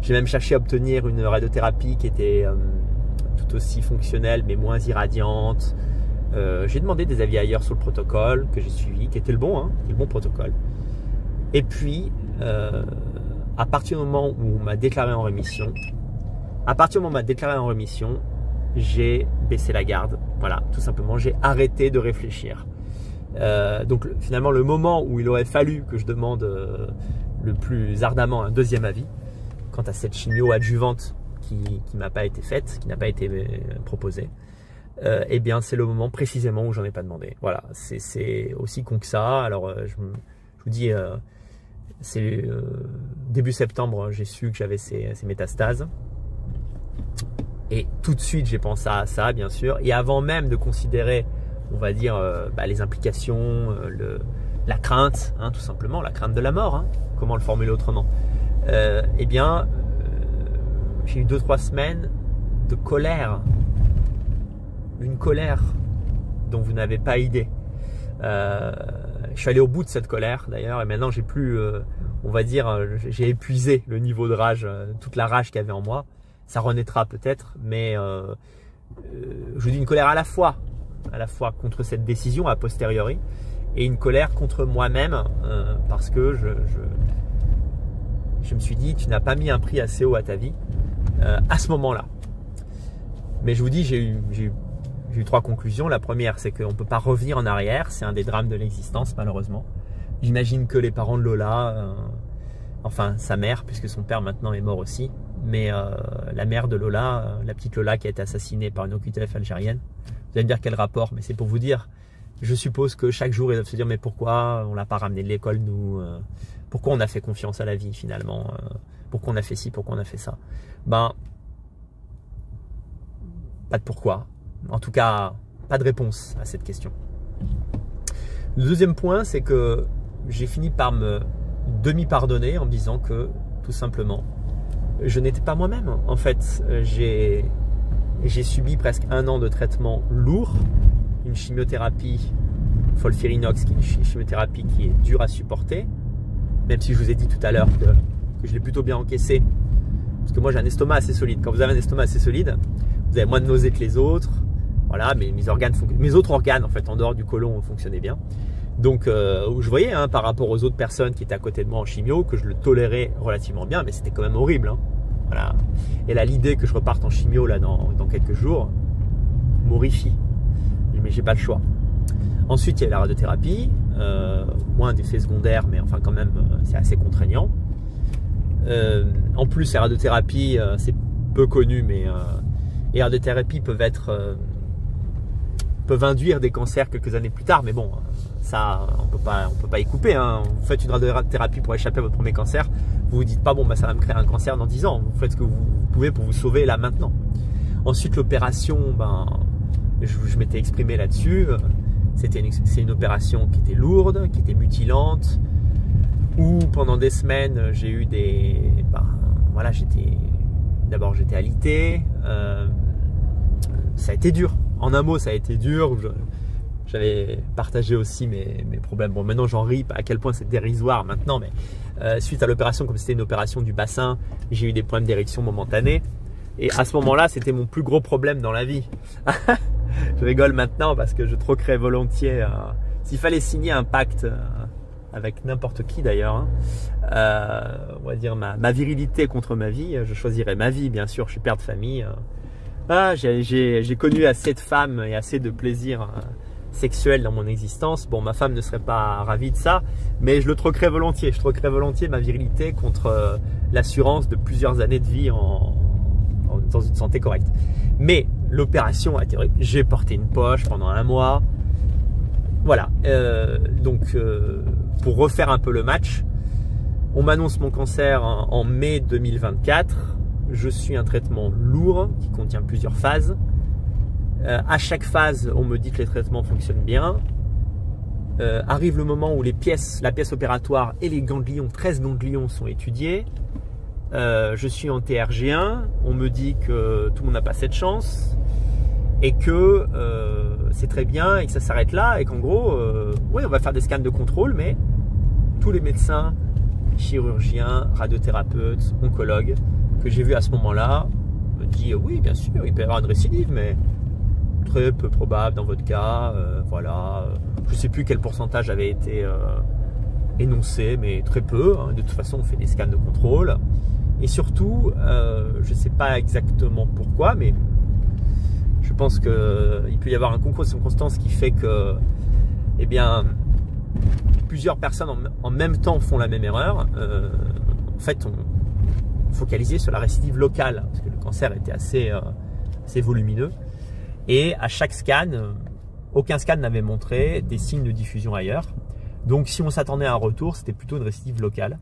j'ai même cherché à obtenir une radiothérapie qui était tout aussi fonctionnelle mais moins irradiante. J'ai demandé des avis ailleurs sur le protocole que j'ai suivi, qui était le bon protocole. Et puis, à partir du moment où on m'a déclaré en rémission, j'ai baissé la garde. Voilà, tout simplement, j'ai arrêté de réfléchir. Donc finalement, le moment où il aurait fallu que je demande le plus ardemment un deuxième avis quant à cette chimio adjuvante qui m'a pas été faite, qui n'a pas été proposée, eh bien c'est le moment précisément où j'en ai pas demandé. Voilà, c'est aussi con que ça. Alors je vous dis, c'est début septembre, j'ai su que j'avais ces métastases. Et tout de suite, j'ai pensé à ça, bien sûr. Et avant même de considérer, on va dire, les implications, la crainte, hein, tout simplement, la crainte de la mort, hein, comment le formuler autrement, eh bien, j'ai eu 2-3 semaines de colère. Une colère dont vous n'avez pas idée. Je suis allé au bout de cette colère d'ailleurs, et maintenant j'ai plus, on va dire, j'ai épuisé le niveau de rage, toute la rage qu'il y avait en moi. Ça renaîtra peut-être, mais je vous dis une colère à la fois contre cette décision a posteriori, et une colère contre moi-même parce que je me suis dit, tu n'as pas mis un prix assez haut à ta vie à ce moment-là. Mais je vous dis, j'ai eu 3 conclusions. La première, c'est qu'on ne peut pas revenir en arrière. C'est un des drames de l'existence, malheureusement. J'imagine que les parents de Lola, enfin sa mère, puisque son père maintenant est mort aussi, mais la mère de Lola, la petite Lola qui a été assassinée par une OQTF algérienne. Vous allez me dire quel rapport, mais c'est pour vous dire, je suppose que chaque jour, ils doivent se dire, mais pourquoi on ne l'a pas ramené de l'école, nous pourquoi on a fait confiance à la vie, finalement pourquoi on a fait ci, pourquoi on a fait ça. Ben, pas de pourquoi. En tout cas, pas de réponse à cette question. Le deuxième point, c'est que j'ai fini par me demi-pardonner en me disant que, tout simplement, je n'étais pas moi-même. En fait, j'ai subi presque 1 an de traitement lourd, une chimiothérapie FOLFIRINOX, qui est une chimiothérapie qui est dure à supporter, même si je vous ai dit tout à l'heure que je l'ai plutôt bien encaissé, parce que moi j'ai un estomac assez solide. Quand vous avez un estomac assez solide, vous avez moins de nausées que les autres. Voilà, mes autres organes en fait en dehors du côlon fonctionnaient bien. Donc je voyais par rapport aux autres personnes qui étaient à côté de moi en chimio que je le tolérais relativement bien, mais c'était quand même horrible. Voilà. Et là, l'idée que je reparte en chimio là dans quelques jours m'horrifie. Mais j'ai pas le choix. Ensuite, il y a la radiothérapie, moins d'effets secondaires, mais enfin quand même c'est assez contraignant. En plus, les radiothérapies, c'est peu connu, mais les radiothérapies peuvent induire des cancers quelques années plus tard, mais bon, ça on peut pas y couper. Vous faites une radiothérapie pour échapper à votre premier cancer, vous vous dites pas bon ça va me créer un cancer dans 10 ans. Vous faites ce que vous pouvez pour vous sauver là maintenant. Ensuite, l'opération, je m'étais exprimé là-dessus. C'est une opération qui était lourde, qui était mutilante, où pendant des semaines j'ai eu d'abord j'étais alité. Ça a été dur. En un mot, ça a été dur. J'avais partagé aussi mes problèmes. Bon, maintenant j'en ris à quel point c'est dérisoire maintenant, mais suite à l'opération, comme c'était une opération du bassin, j'ai eu des problèmes d'érection momentanée. Et à ce moment-là, c'était mon plus gros problème dans la vie. Je rigole maintenant parce que je troquerais volontiers. S'il fallait signer un pacte avec n'importe qui d'ailleurs, on va dire ma virilité contre ma vie, je choisirais ma vie, bien sûr. Je suis père de famille. J'ai connu assez de femmes et assez de plaisirs sexuels dans mon existence. Bon, ma femme ne serait pas ravie de ça, mais je le troquerais volontiers. Je troquerais volontiers ma virilité contre l'assurance de plusieurs années de vie dans une santé correcte. Mais l'opération a été horrible. J'ai porté une poche pendant 1 mois. Voilà. Donc, pour refaire un peu le match, on m'annonce mon cancer en mai 2024. Je suis un traitement lourd qui contient plusieurs phases. À chaque phase, on me dit que les traitements fonctionnent bien. Arrive le moment où la pièce opératoire et les ganglions, 13 ganglions sont étudiés. Je suis en TRG1. On me dit que tout le monde n'a pas cette chance et que c'est très bien et que ça s'arrête là et qu'en gros, oui, on va faire des scans de contrôle, mais tous les médecins, chirurgiens, radiothérapeutes, oncologues que j'ai vus à ce moment-là me disent oui, bien sûr, il peut y avoir une récidive, mais très peu probable dans votre cas. Voilà, je ne sais plus quel pourcentage avait été énoncé, mais très peu. De toute façon, on fait des scans de contrôle. Et surtout, je ne sais pas exactement pourquoi, mais je pense qu'il peut y avoir un concours de circonstances qui fait que, eh bien, plusieurs personnes en même temps font la même erreur. En fait, on focalisait sur la récidive locale, parce que le cancer était assez volumineux. Et à chaque scan, aucun scan n'avait montré des signes de diffusion ailleurs. Donc, si on s'attendait à un retour, c'était plutôt une récidive locale.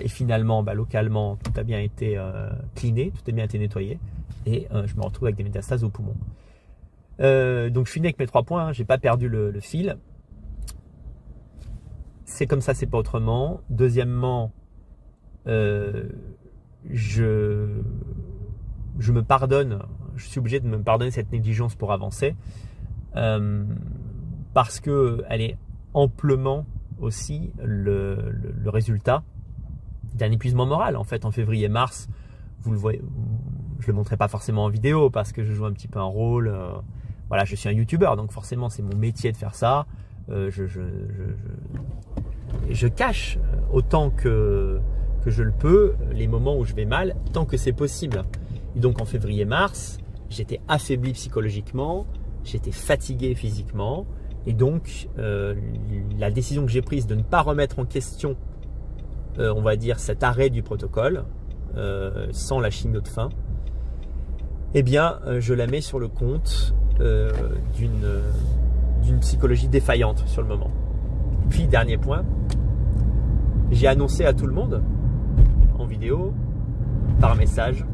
Et finalement, localement, tout a bien été cleané, tout a bien été nettoyé. Et je me retrouve avec des métastases au poumon. Donc, je finis avec mes 3 points. J'ai pas perdu le fil. C'est comme ça, c'est pas autrement. Deuxièmement, je me pardonne. Je suis obligé de me pardonner cette négligence pour avancer. parce qu'elle est amplement aussi le résultat d'un épuisement moral. En fait, en février-mars, vous le voyez, je ne le montrerai pas forcément en vidéo parce que je joue un petit peu un rôle. Voilà, je suis un youtubeur, donc forcément c'est mon métier de faire ça. Je cache autant que je le peux les moments où je vais mal, tant que c'est possible. Et donc en février-mars, j'étais affaibli psychologiquement, j'étais fatigué physiquement, et donc la décision que j'ai prise de ne pas remettre en question, on va dire, cet arrêt du protocole, sans la chimio de fin, eh bien, je la mets sur le compte d'une psychologie défaillante sur le moment. Puis, dernier point, j'ai annoncé à tout le monde, en vidéo, par message,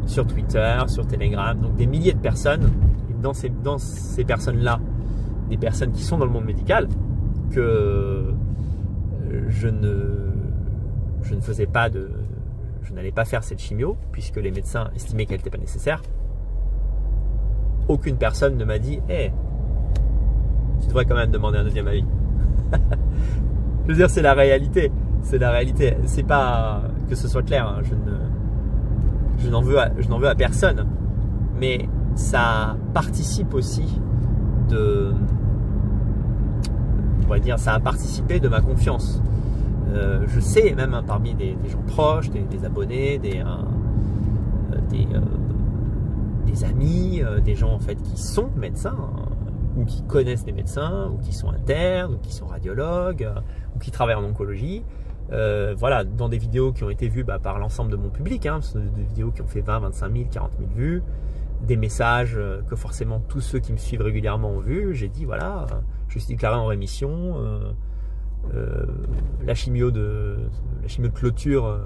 sur Twitter, sur Telegram, donc des milliers de personnes, et dans ces personnes-là, des personnes qui sont dans le monde médical, que je n'allais pas faire cette chimio, puisque les médecins estimaient qu'elle n'était pas nécessaire. Aucune personne ne m'a dit « Hey, tu devrais quand même demander un deuxième avis. » Je veux dire, c'est la réalité. C'est la réalité. C'est pas que ce soit clair. Hein. Je n'en veux à personne. Mais ça participe aussi on va dire, ça a participé de ma confiance. Je sais même parmi des gens proches, des abonnés, des amis, des gens en fait qui sont médecins, ou qui connaissent des médecins, ou qui sont internes, ou qui sont radiologues, ou qui travaillent en oncologie. Voilà, dans des vidéos qui ont été vues par l'ensemble de mon public, hein, ce sont des vidéos qui ont fait 20, 25 000, 40 000 vues, des messages que forcément tous ceux qui me suivent régulièrement ont vus. J'ai dit voilà, je suis déclaré en rémission, la chimio de clôture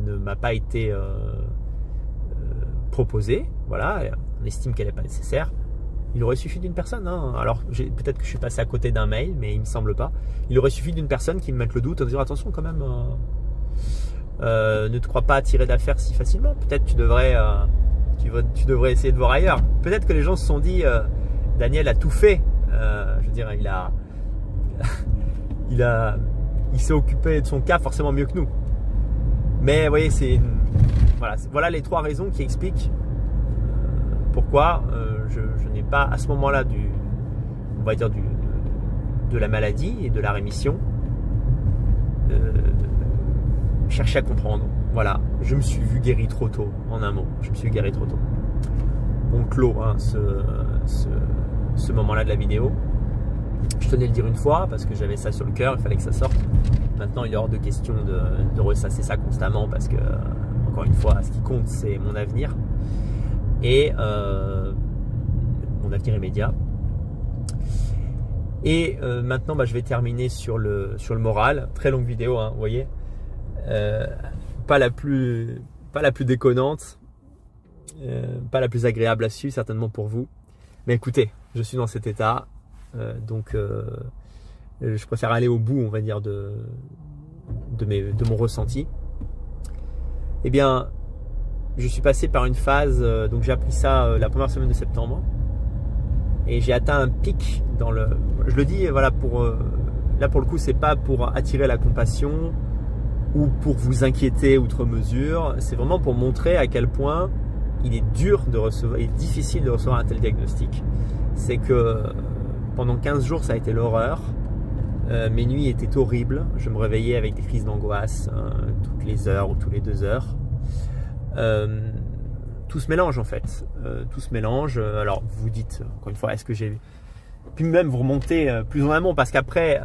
ne m'a pas été proposée, voilà, on estime qu'elle n'est pas nécessaire. Il aurait suffi d'une personne, hein. Alors peut-être que je suis passé à côté d'un mail, mais il me semble pas. Il aurait suffi d'une personne qui me mette le doute en disant attention quand même, ne te crois pas attiré d'affaires si facilement. Peut-être tu devrais essayer de voir ailleurs. Peut-être que les gens se sont dit Daniel a tout fait. Je veux dire, il s'est occupé de son cas forcément mieux que nous. Mais vous voyez, voilà les trois raisons qui expliquent pourquoi je n'ai pas à ce moment-là on va dire de la maladie et de la rémission cherché à comprendre. Voilà, je me suis vu guéri trop tôt, en un mot. Je me suis vu guéri trop tôt. On clôt ce moment-là de la vidéo. Je tenais à le dire une fois parce que j'avais ça sur le cœur, il fallait que ça sorte. Maintenant, il est hors de question de ressasser ça constamment parce que, encore une fois, ce qui compte, c'est mon avenir et mon avenir immédiat. Et maintenant, je vais terminer sur le moral. Très longue vidéo, hein, vous voyez. Pas la plus déconnante, pas la plus agréable à suivre certainement pour vous. Mais écoutez, je suis dans cet état, donc je préfère aller au bout, on va dire, de mon ressenti. Eh bien, je suis passé par une phase, donc j'ai appris ça la première semaine de septembre, et j'ai atteint un pic je le dis, voilà, là pour le coup, c'est pas pour attirer la compassion ou pour vous inquiéter outre mesure, c'est vraiment pour montrer à quel point il est difficile de recevoir un tel diagnostic. C'est que pendant 15 jours, ça a été l'horreur. Mes nuits étaient horribles. Je me réveillais avec des crises d'angoisse toutes les heures ou tous les 2 heures. Tout se mélange en fait. Tout se mélange. Alors vous vous dites, encore une fois, est-ce que j'ai... Puis même vous remontez plus en amont parce qu'après,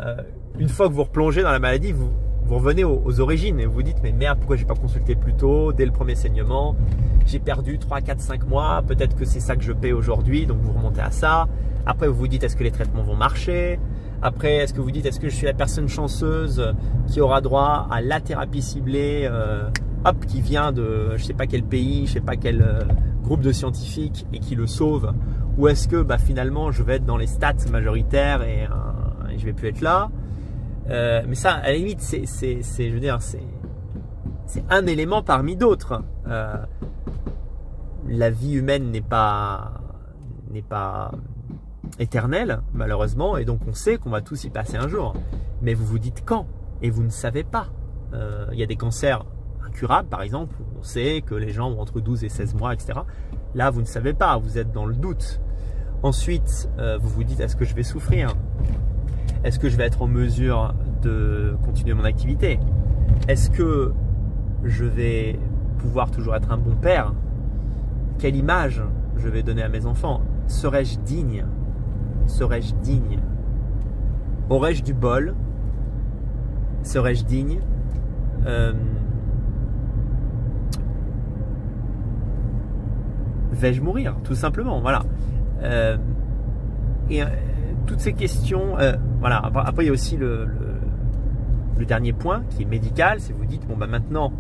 une fois que vous replongez dans la maladie, vous revenez aux origines et vous vous dites mais merde, pourquoi j'ai pas consulté plus tôt, dès le premier saignement, j'ai perdu 3, 4, 5 mois, peut-être que c'est ça que je paie aujourd'hui, donc vous remontez à ça. Après vous vous dites est-ce que les traitements vont marcher, après est-ce que vous dites est-ce que je suis la personne chanceuse qui aura droit à la thérapie ciblée qui vient de je sais pas quel pays, je sais pas quel groupe de scientifiques et qui le sauve, ou est-ce que finalement je vais être dans les stats majoritaires et je vais plus être là. Mais ça, à la limite, je veux dire, c'est un élément parmi d'autres. La vie humaine n'est pas éternel, malheureusement, et donc on sait qu'on va tous y passer un jour. Mais vous vous dites quand, et vous ne savez pas. Il y a des cancers incurables, par exemple, où on sait que les gens ont entre 12 et 16 mois, etc. Là, vous ne savez pas, vous êtes dans le doute. Ensuite, vous vous dites, est-ce que je vais souffrir? Est-ce que je vais être en mesure de continuer mon activité? Est-ce que je vais pouvoir toujours être un bon père? Quelle image je vais donner à mes enfants? Serais-je digne? Serais-je digne? Aurais-je du bol? Serais-je digne? Vais-je mourir? Tout simplement, voilà. Toutes ces questions, voilà. Après, il y a aussi le dernier point qui est médical. C'est vous dites, bon, bah maintenant,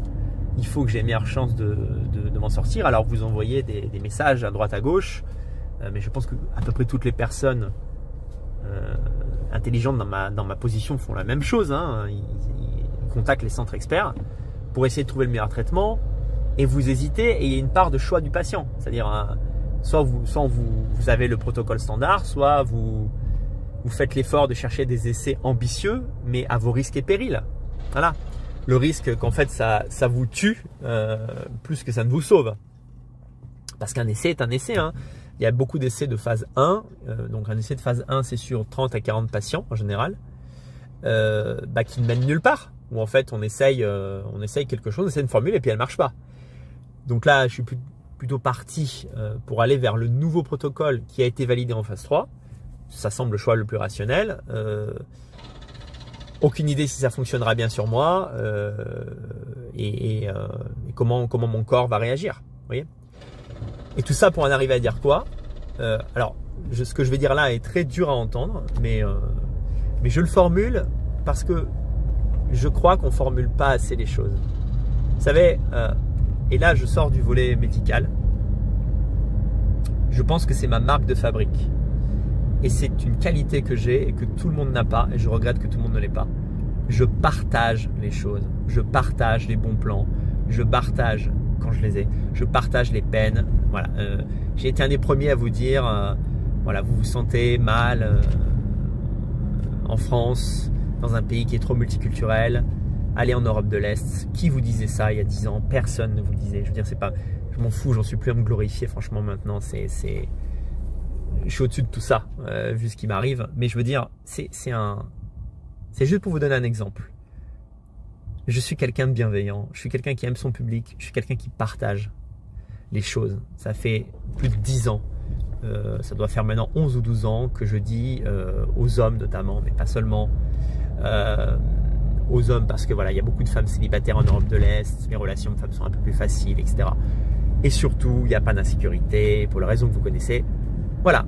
il faut que j'ai meilleure chance de m'en sortir. Alors, vous envoyez des messages à droite, à gauche. Mais je pense que à peu près toutes les personnes intelligentes dans ma position font la même chose. Hein. Ils contactent les centres experts pour essayer de trouver le meilleur traitement. Et vous hésitez, et il y a une part de choix du patient. C'est-à-dire, soit vous avez le protocole standard, soit vous faites l'effort de chercher des essais ambitieux, mais à vos risques et périls. Voilà. Le risque qu'en fait ça vous tue plus que ça ne vous sauve. Parce qu'un essai est un essai. Hein. Il y a beaucoup d'essais de phase 1. Donc un essai de phase 1, c'est sur 30 à 40 patients en général, qui ne mènent nulle part. Où en fait on essaye quelque chose, on essaye une formule et puis elle ne marche pas. Donc là, je suis plutôt parti pour aller vers le nouveau protocole qui a été validé en phase 3. Ça semble le choix le plus rationnel. Aucune idée si ça fonctionnera bien sur moi et comment mon corps va réagir. Vous voyez ? Et tout ça pour en arriver à dire quoi ? Ce que je vais dire là est très dur à entendre, mais je le formule parce que je crois qu'on ne formule pas assez les choses. Vous savez, et là je sors du volet médical, je pense que c'est ma marque de fabrique. Et c'est une qualité que j'ai et que tout le monde n'a pas, et je regrette que tout le monde ne l'ait pas. Je partage les choses, je partage les bons plans, je partage quand je les ai, je partage les peines. Voilà, j'ai été un des premiers à vous dire, voilà, vous vous sentez mal en France, dans un pays qui est trop multiculturel, allez en Europe de l'Est. Qui vous disait ça il y a 10 ans? Personne ne vous le disait. Je veux dire, c'est pas, je m'en fous, j'en suis plus à me glorifier. Franchement, maintenant, je suis au-dessus de tout ça, vu ce qui m'arrive. Mais je veux dire, c'est juste pour vous donner un exemple. Je suis quelqu'un de bienveillant, je suis quelqu'un qui aime son public, je suis quelqu'un qui partage les choses. Ça fait plus de 10 ans, ça doit faire maintenant 11 ou 12 ans que je dis aux hommes notamment, mais pas seulement, aux hommes, parce que voilà, il y a beaucoup de femmes célibataires en Europe de l'Est, les relations de femmes sont un peu plus faciles, etc. Et surtout, il n'y a pas d'insécurité, pour les raisons que vous connaissez. Voilà.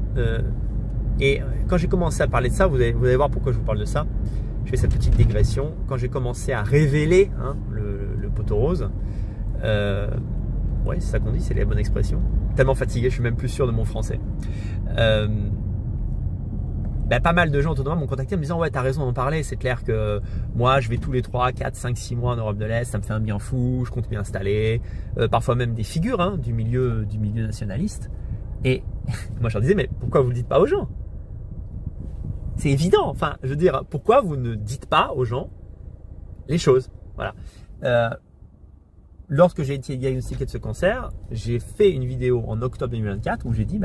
Et quand j'ai commencé à parler de ça, vous allez voir pourquoi je vous parle de ça. Je fais cette petite digression. Quand j'ai commencé à révéler le poteau rose, ouais, c'est ça qu'on dit, c'est la bonne expression. Tellement fatigué, je suis même plus sûr de mon français. Pas mal de gens autour de moi m'ont contacté en me disant « Ouais, t'as raison d'en parler, c'est clair que moi, je vais tous les 3, 4, 5, 6 mois en Europe de l'Est, ça me fait un bien fou, je compte m'y installer. » Parfois même des figures du milieu nationaliste. Et moi, je leur disais « Mais pourquoi vous ne le dites pas aux gens ?» C'est évident. Enfin, je veux dire, pourquoi vous ne dites pas aux gens les choses? Voilà. Lorsque j'ai été diagnostiqué de ce cancer, j'ai fait une vidéo en octobre 2024 où j'ai dit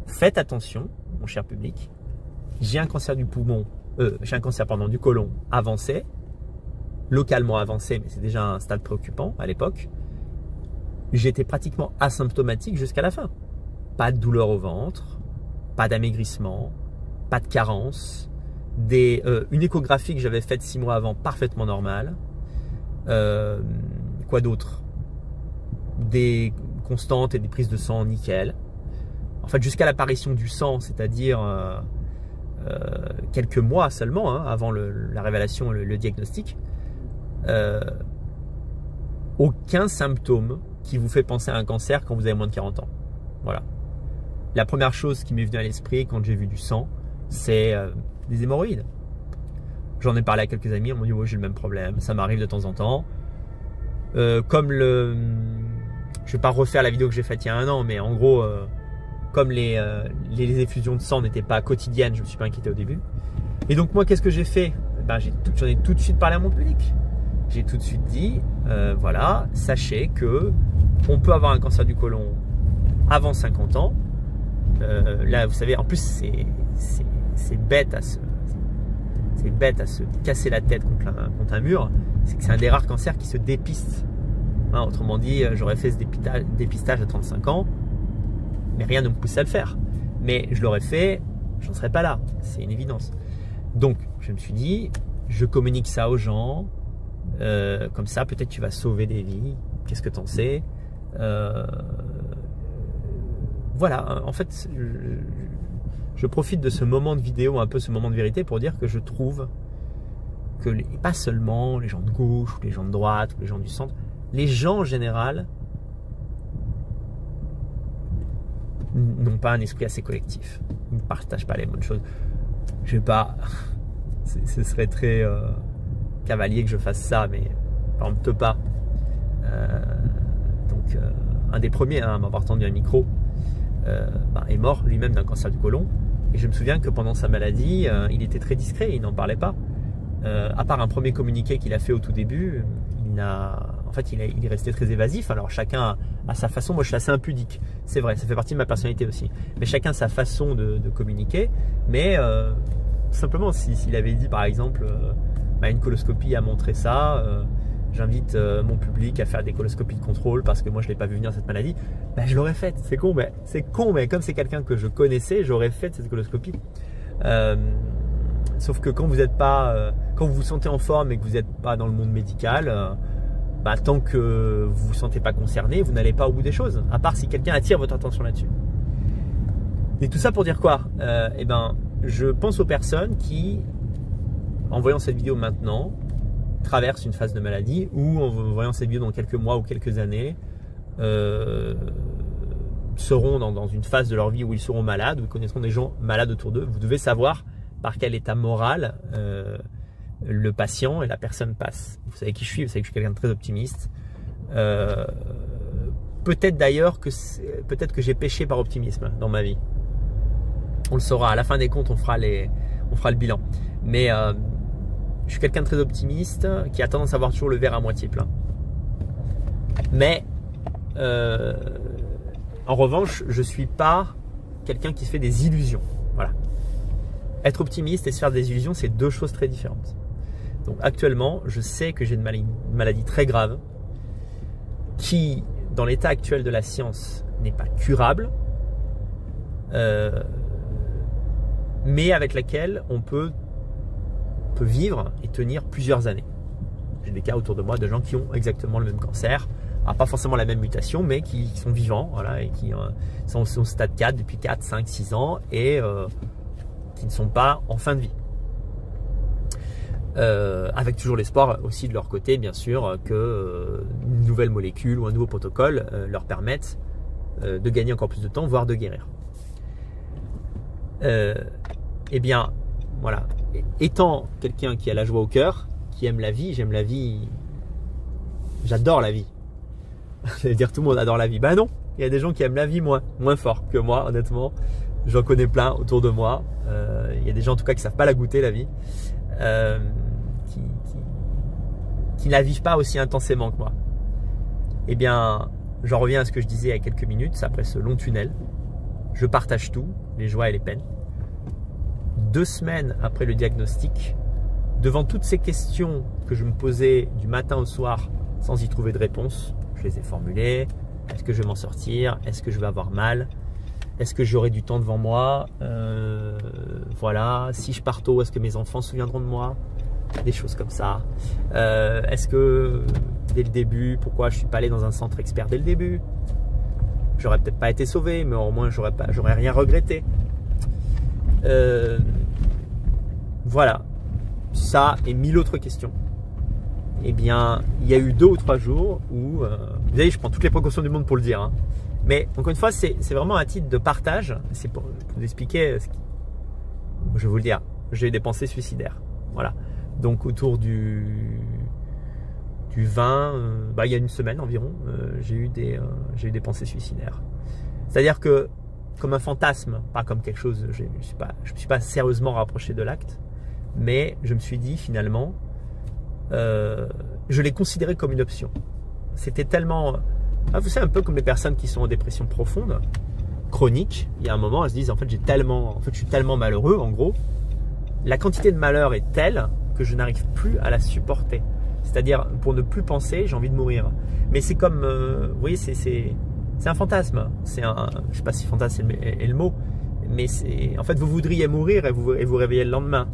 faites attention, mon cher public. J'ai un cancer du poumon, du côlon avancé, localement avancé, mais c'est déjà un stade préoccupant à l'époque. J'étais pratiquement asymptomatique jusqu'à la fin. Pas de douleur au ventre, pas d'amaigrissement, pas de carence, une échographie que j'avais faite 6 mois avant parfaitement normale. Quoi d'autre? Des constantes et des prises de sang nickel. En fait, jusqu'à l'apparition du sang, c'est-à-dire quelques mois seulement avant la révélation, le diagnostic, aucun symptôme qui vous fait penser à un cancer quand vous avez moins de 40 ans. Voilà. La première chose qui m'est venue à l'esprit quand j'ai vu du sang, c'est des hémorroïdes. J'en ai parlé à quelques amis, on m'a dit ouais, j'ai le même problème, ça m'arrive de temps en temps. Je vais pas refaire la vidéo que j'ai faite il y a 1 an, mais en gros, comme les effusions de sang n'étaient pas quotidiennes, je me suis pas inquiété au début. Et donc moi, qu'est-ce que j'ai fait? J'en ai tout de suite parlé à mon public. J'ai tout de suite dit, voilà, sachez que on peut avoir un cancer du côlon avant 50 ans. Là, vous savez, en plus, c'est bête à se casser la tête contre un mur. C'est que c'est un des rares cancers qui se dépiste. Hein, autrement dit, j'aurais fait ce dépistage à 35 ans, mais rien ne me pousse à le faire. Mais je l'aurais fait, j'en serais pas là. C'est une évidence. Donc, je me suis dit, je communique ça aux gens. Comme ça, peut-être tu vas sauver des vies. Qu'est-ce que t'en sais? Voilà, en fait, je profite de ce moment de vidéo, un peu ce moment de vérité, pour dire que je trouve que pas seulement les gens de gauche, ou les gens de droite, ou les gens du centre, les gens en général n'ont pas un esprit assez collectif. Ils ne partagent pas les bonnes choses. Je vais pas... ce serait très cavalier que je fasse ça, mais par exemple Tepa, un des premiers à m'avoir tendu un micro, est mort lui-même d'un cancer du côlon. Et je me souviens que pendant sa maladie, il était très discret, il n'en parlait pas. À part un premier communiqué qu'il a fait au tout début, il est resté très évasif. Alors chacun a sa façon. Moi, je suis assez impudique, c'est vrai, ça fait partie de ma personnalité aussi. Mais chacun a sa façon de communiquer. Mais simplement, s'il avait dit par exemple, une coloscopie a montré ça, j'invite mon public à faire des coloscopies de contrôle parce que moi je ne l'ai pas vu venir cette maladie, je l'aurais faite. C'est con, mais comme c'est quelqu'un que je connaissais, j'aurais fait cette coloscopie. Sauf que quand vous vous sentez en forme et que vous n'êtes pas dans le monde médical, tant que vous ne vous sentez pas concerné, vous n'allez pas au bout des choses, à part si quelqu'un attire votre attention là-dessus. Et tout ça pour dire quoi? Je pense aux personnes qui, en voyant cette vidéo maintenant, traversent une phase de maladie, ou en voyant cette vidéo dans quelques mois ou quelques années, seront dans une phase de leur vie où ils seront malades, ou ils connaîtront des gens malades autour d'eux. Vous devez savoir par quel état moral le patient et la personne passent. Vous savez qui je suis, vous savez que je suis quelqu'un de très optimiste. Peut-être d'ailleurs peut-être que j'ai péché par optimisme dans ma vie. On le saura, à la fin des comptes, on fera le bilan. Mais je suis quelqu'un de très optimiste qui a tendance à voir toujours le verre à moitié plein. Mais en revanche, je ne suis pas quelqu'un qui se fait des illusions. Voilà. Être optimiste et se faire des illusions, c'est deux choses très différentes. Donc actuellement, je sais que j'ai une maladie très grave qui, dans l'état actuel de la science, n'est pas curable, mais avec laquelle on peut vivre et tenir plusieurs années. J'ai des cas autour de moi de gens qui ont exactement le même cancer, pas forcément la même mutation, mais qui sont vivants, voilà, et qui sont au stade 4 depuis 4, 5, 6 ans et qui ne sont pas en fin de vie. Avec toujours l'espoir aussi de leur côté, bien sûr, que une nouvelle molécule ou un nouveau protocole leur permette de gagner encore plus de temps, voire de guérir. Eh bien, voilà. Étant quelqu'un qui a la joie au cœur, qui aime la vie, j'aime la vie, j'adore la vie. J'allais dire tout le monde adore la vie. Non, il y a des gens qui aiment la vie moins fort que moi, honnêtement. J'en connais plein autour de moi. Il y a des gens en tout cas qui ne savent pas la goûter, la vie. Qui ne la vivent pas aussi intensément que moi. Eh bien, j'en reviens à ce que je disais il y a quelques minutes, après ce long tunnel. Je partage tout, les joies et les peines. 2 semaines après le diagnostic, devant toutes ces questions que je me posais du matin au soir sans y trouver de réponse, je les ai formulées. Est-ce que je vais m'en sortir? Est-ce que je vais avoir mal? Est-ce que j'aurai du temps devant moi? Voilà. Si je pars tôt, est-ce que mes enfants se souviendront de moi? Des choses comme ça. Est-ce que dès le début, pourquoi je ne suis pas allé dans un centre expert dès le début? J'aurais peut-être pas été sauvé, mais au moins j'aurais rien regretté. Voilà. Ça et 1000 autres questions. Eh bien, il y a eu 2 ou 3 jours où, vous voyez, je prends toutes les précautions du monde pour le dire, hein. Mais encore une fois, c'est vraiment un titre de partage. C'est pour vous expliquer je vais vous le dire, j'ai eu des pensées suicidaires. Voilà. Donc autour du 20, il y a une semaine environ, j'ai eu des pensées suicidaires. C'est-à-dire que comme un fantasme, pas comme quelque chose, je ne me suis pas sérieusement rapproché de l'acte, mais je me suis dit finalement, je l'ai considéré comme une option. C'était tellement, vous savez, un peu comme les personnes qui sont en dépression profonde, chronique, il y a un moment elles se disent en fait je suis tellement malheureux, en gros, la quantité de malheur est telle que je n'arrive plus à la supporter. C'est-à-dire, pour ne plus penser, j'ai envie de mourir. Mais c'est comme, vous voyez, c'est un fantasme. Je ne sais pas si fantasme est le mot, mais en fait, vous voudriez mourir et vous réveillez le lendemain,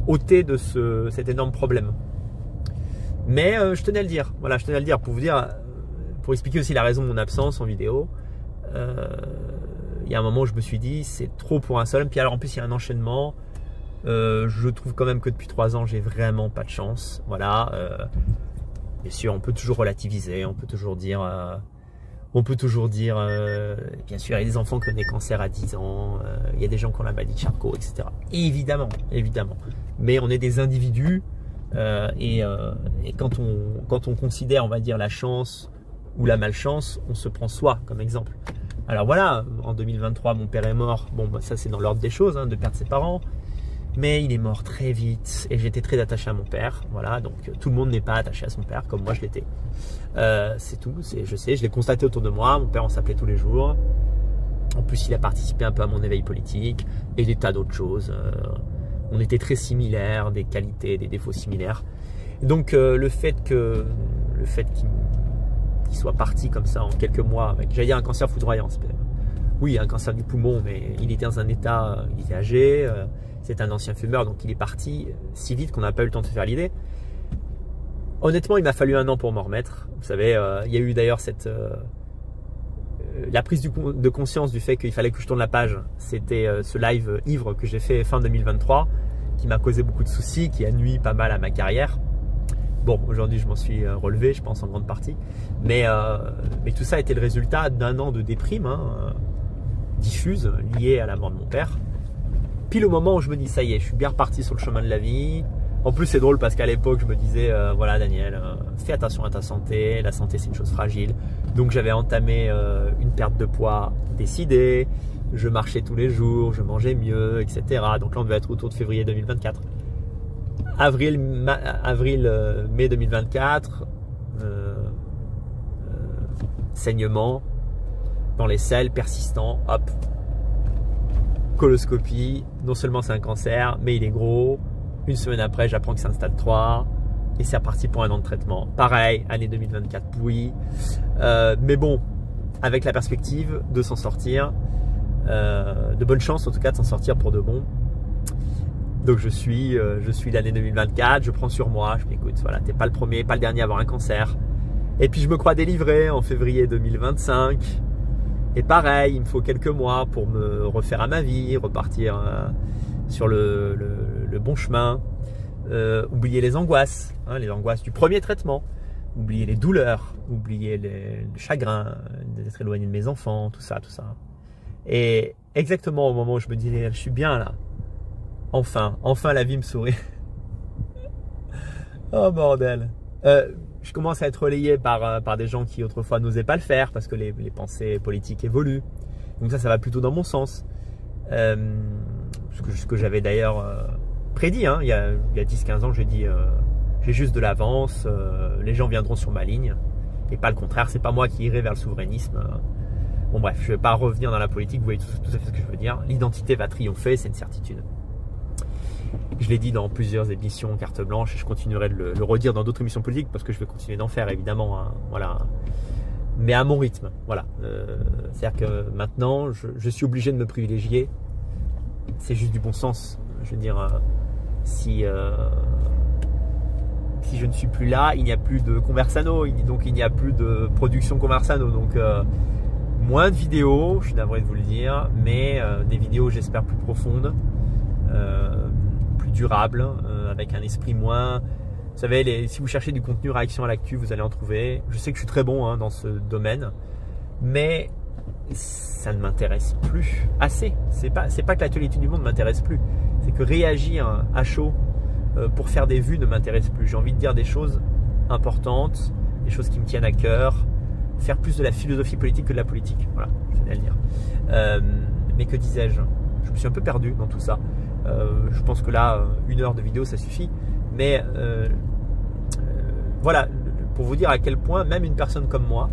ôté de cet énorme problème. Mais je tenais à le dire. Voilà, je tenais à le dire pour vous dire, pour expliquer aussi la raison de mon absence en vidéo. Il y a un moment où je me suis dit, c'est trop pour un seul. Puis alors, en plus, il y a un enchaînement. Je trouve quand même que depuis 3 ans, j'ai vraiment pas de chance. Voilà. Bien sûr, on peut toujours relativiser, on peut toujours dire, bien sûr, il y a des enfants qui ont des cancers à 10 ans, il y a des gens qui ont la maladie de Charcot, etc. Évidemment. Mais on est des individus et quand on considère, on va dire, la chance ou la malchance, on se prend soi comme exemple. Alors voilà, en 2023, mon père est mort. Bon, bah, ça c'est dans l'ordre des choses, de perdre ses parents. Mais il est mort très vite et j'étais très attaché à mon père. Voilà, donc tout le monde n'est pas attaché à son père comme moi je l'étais. C'est tout, je sais, je l'ai constaté autour de moi. Mon père, on s'appelait tous les jours. En plus, il a participé un peu à mon éveil politique et des tas d'autres choses. On était très similaires, des qualités, des défauts similaires. Et donc le fait qu'il soit parti comme ça en quelques mois, avec, j'allais dire un cancer foudroyant. Oui, un cancer du poumon, mais il était dans un état, il était âgé. C'est un ancien fumeur, donc il est parti si vite qu'on n'a pas eu le temps de se faire l'idée. Honnêtement, il m'a fallu 1 an pour m'en remettre. Vous savez, il y a eu d'ailleurs la prise de conscience du fait qu'il fallait que je tourne la page. C'était ce live ivre que j'ai fait fin 2023, qui m'a causé beaucoup de soucis, qui a nui pas mal à ma carrière. Bon, aujourd'hui, je m'en suis relevé, je pense, en grande partie. Mais tout ça a été le résultat d'1 an de déprime, diffuse, liée à la mort de mon père. Pile au moment où je me dis ça y est, je suis bien reparti sur le chemin de la vie. En plus c'est drôle parce qu'à l'époque je me disais voilà Daniel, fais attention à ta santé, la santé c'est une chose fragile. Donc j'avais entamé une perte de poids décidée, je marchais tous les jours, je mangeais mieux, etc. Donc là on devait être autour de février 2024. Mai 2024, saignement dans les selles persistant, hop. Coloscopie, non seulement c'est un cancer, mais il est gros. 1 semaine après, j'apprends que c'est un stade 3 et c'est reparti pour 1 an de traitement. Pareil, année 2024 pourrie. Mais bon, avec la perspective de s'en sortir, de bonnes chances en tout cas de s'en sortir pour de bon. Donc je suis l'année 2024, je prends sur moi, je m'écoute, voilà, t'es pas le premier, pas le dernier à avoir un cancer. Et puis je me crois délivré en février 2025. Et pareil, il me faut quelques mois pour me refaire à ma vie, repartir sur le bon chemin, oublier les angoisses du premier traitement, oublier les douleurs, oublier le chagrin d'être éloigné de mes enfants, tout ça. Et exactement au moment où je me disais, je suis bien là, enfin la vie me sourit. Oh bordel. Je commence à être relayé par des gens qui autrefois n'osaient pas le faire parce que les pensées politiques évoluent. Donc ça va plutôt dans mon sens. Ce que j'avais d'ailleurs prédit. Il y a 10-15 ans, j'ai dit j'ai juste de l'avance, les gens viendront sur ma ligne. Et pas le contraire, c'est pas moi qui irai vers le souverainisme. Bon bref, je ne vais pas revenir dans la politique, vous voyez tout à fait ce que je veux dire. L'identité va triompher, c'est une certitude. Je l'ai dit dans plusieurs émissions carte blanche et je continuerai de le redire dans d'autres émissions politiques parce que je vais continuer d'en faire évidemment, voilà. Mais à mon rythme, voilà. C'est-à-dire que maintenant, je suis obligé de me privilégier. C'est juste du bon sens. Je veux dire, si je ne suis plus là, il n'y a plus de Conversano, donc il n'y a plus de production Conversano. Donc moins de vidéos, je suis navré de vous le dire, mais des vidéos j'espère plus profondes. Plus durable, avec un esprit moins... Vous savez, si vous cherchez du contenu réaction à l'actu, vous allez en trouver. Je sais que je suis très bon dans ce domaine, mais ça ne m'intéresse plus assez. C'est pas que l'actualité du monde ne m'intéresse plus, c'est que réagir à chaud pour faire des vues ne m'intéresse plus. J'ai envie de dire des choses importantes, des choses qui me tiennent à cœur, faire plus de la philosophie politique que de la politique. Voilà, je tenais à le dire. Mais que disais-je? Je me suis un peu perdu dans tout ça. Je pense que là, 1 heure de vidéo, ça suffit. Mais voilà, pour vous dire à quel point même une personne comme moi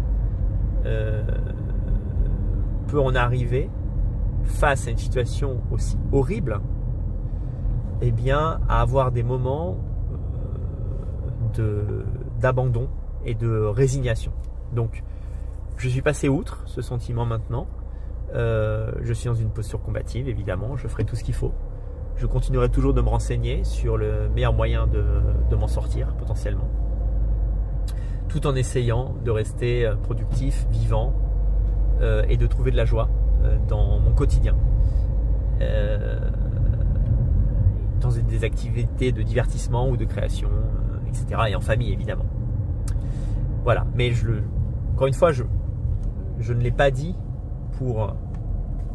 peut en arriver face à une situation aussi horrible, eh bien, à avoir des moments d'abandon et de résignation. Donc, je suis passé outre ce sentiment maintenant. Je suis dans une posture combative, évidemment. Je ferai tout ce qu'il faut. Je continuerai toujours de me renseigner sur le meilleur moyen de m'en sortir, potentiellement. Tout en essayant de rester productif, vivant et de trouver de la joie dans mon quotidien. Dans des activités de divertissement ou de création, etc. Et en famille, évidemment. Voilà. Mais encore une fois, je ne l'ai pas dit pour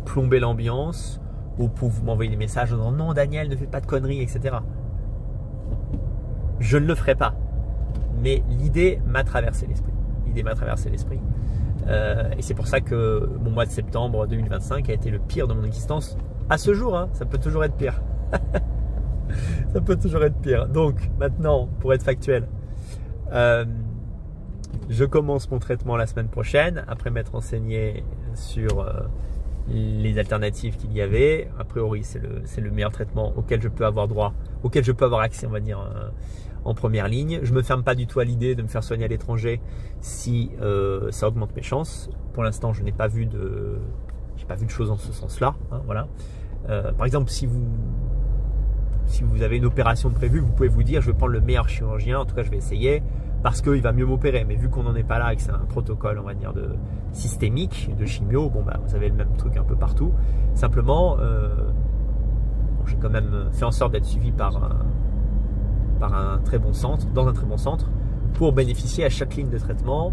plomber l'ambiance ou pour vous m'envoyer des messages en disant non Daniel, ne fais pas de conneries, etc. Je ne le ferai pas. Mais l'idée m'a traversé l'esprit. Et c'est pour ça que mon mois de septembre 2025 a été le pire de mon existence. À ce jour, hein, ça peut toujours être pire. Ça peut toujours être pire. Donc maintenant, pour être factuel, je commence mon traitement la semaine prochaine, après m'être renseigné sur les alternatives qu'il y avait. A priori, c'est le meilleur traitement auquel je peux avoir droit, auquel je peux avoir accès, on va dire, en première ligne. Je ne me ferme pas du tout à l'idée de me faire soigner à l'étranger si ça augmente mes chances. Pour l'instant, je n'ai pas vu de choses en ce sens-là. Hein, voilà. Par exemple, si vous avez une opération prévue, vous pouvez vous dire je vais prendre le meilleur chirurgien, en tout cas je vais essayer parce qu'il va mieux m'opérer. Mais vu qu'on n'en est pas là et que c'est un protocole, on va dire, systémique de chimio, bon bah vous avez le même truc un peu partout. Simplement, j'ai quand même fait en sorte d'être suivi par un très bon centre, dans un très bon centre, pour bénéficier à chaque ligne de traitement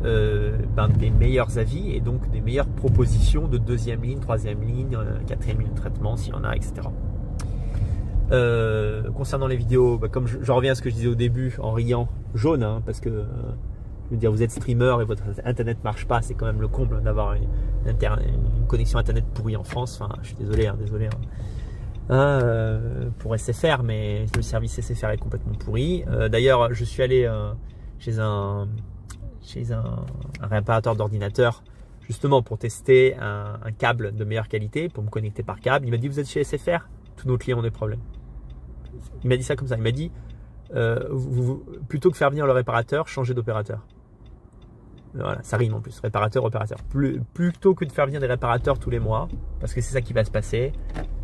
des meilleurs avis et donc des meilleures propositions de 2e ligne, 3e ligne, 4e ligne de traitement s'il y en a, etc. Concernant les vidéos, comme je reviens à ce que je disais au début en riant, jaune, hein, parce que je veux dire, vous êtes streamer et votre internet marche pas, c'est quand même le comble d'avoir une connexion internet pourrie en France. Enfin, je suis désolé, pour SFR, mais le service SFR est complètement pourri. D'ailleurs, je suis allé chez un réparateur d'ordinateur justement pour tester un câble de meilleure qualité, pour me connecter par câble. Il m'a dit vous êtes chez SFR, tous nos clients ont des problèmes. Il m'a dit ça comme ça, il m'a dit plutôt que faire venir le réparateur, changez d'opérateur. Voilà, ça rime en plus, réparateur, opérateur. Plutôt que de faire venir des réparateurs tous les mois, parce que c'est ça qui va se passer.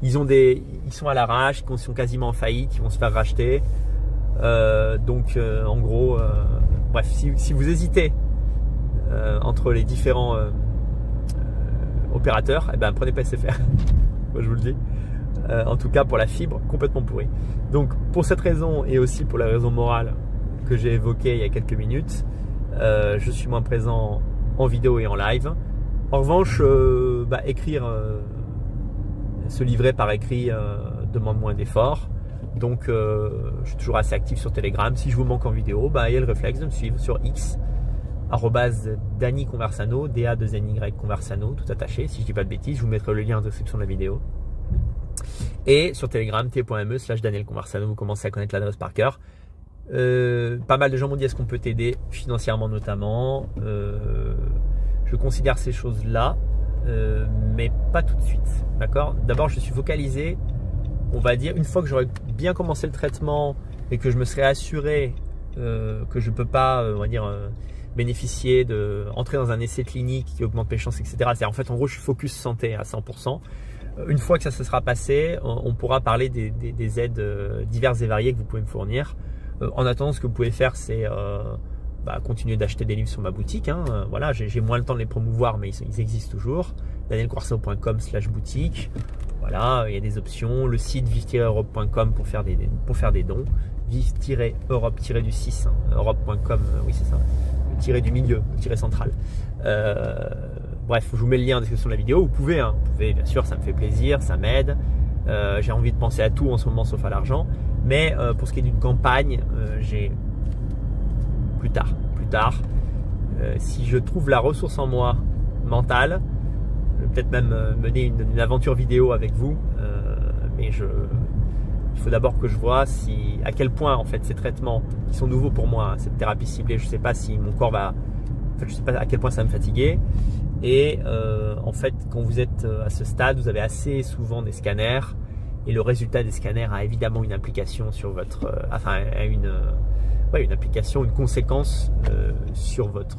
Ils sont à l'arrache, ils sont quasiment en faillite, ils vont se faire racheter. En gros, bref, si vous hésitez entre les différents opérateurs, eh ben, prenez pas SFR. Moi, je vous le dis. En tout cas, pour la fibre, complètement pourrie. Donc, pour cette raison et aussi pour la raison morale que j'ai évoquée il y a quelques minutes, je suis moins présent en vidéo et en live. En revanche, écrire, se livrer par écrit demande moins d'efforts. Donc, je suis toujours assez actif sur Telegram. Si je vous manque en vidéo, ayez le réflexe de me suivre sur X, @DaniConversano, DA2NY Conversano, tout attaché. Si je dis pas de bêtises, je vous mettrai le lien en description de la vidéo. Et sur Telegram, t.me/Daniel Conversano, vous commencez à connaître l'adresse par cœur. Pas mal de gens m'ont dit est-ce qu'on peut t'aider financièrement notamment. Je considère ces choses-là, mais pas tout de suite. D'accord ? D'abord, je suis focalisé, on va dire, une fois que j'aurai bien commencé le traitement et que je me serai assuré que je ne peux pas, on va dire, bénéficier entrer dans un essai clinique qui augmente mes chances, etc. C'est en fait, en gros, je suis focus santé à 100%. Une fois que ça se sera passé, on pourra parler des aides diverses et variées que vous pouvez me fournir. En attendant, ce que vous pouvez faire, c'est continuer d'acheter des livres sur ma boutique. Hein. Voilà, j'ai moins le temps de les promouvoir, mais ils existent toujours. danielconversano.com/boutique. Voilà, il y a des options. Le site vive-europe.com pour faire des dons. Vive-europe-du-6, hein. Europe.com, oui c'est ça. Le tiret du milieu, le tiret central. Bref, je vous mets le lien en description de la vidéo. Vous pouvez, bien sûr, ça me fait plaisir, ça m'aide. J'ai envie de penser à tout en ce moment sauf à l'argent. Mais pour ce qui est d'une campagne, j'ai plus tard. si je trouve la ressource en moi mentale, je vais peut-être même mener une aventure vidéo avec vous, mais il faut d'abord que je vois à quel point en fait ces traitements qui sont nouveaux pour moi, cette thérapie ciblée, je ne sais pas si mon corps va, en fait, je sais pas à quel point ça va me fatiguer. Et en fait, quand vous êtes à ce stade, vous avez assez souvent des scanners, et le résultat des scanners a évidemment une implication sur votre, une application, une conséquence sur votre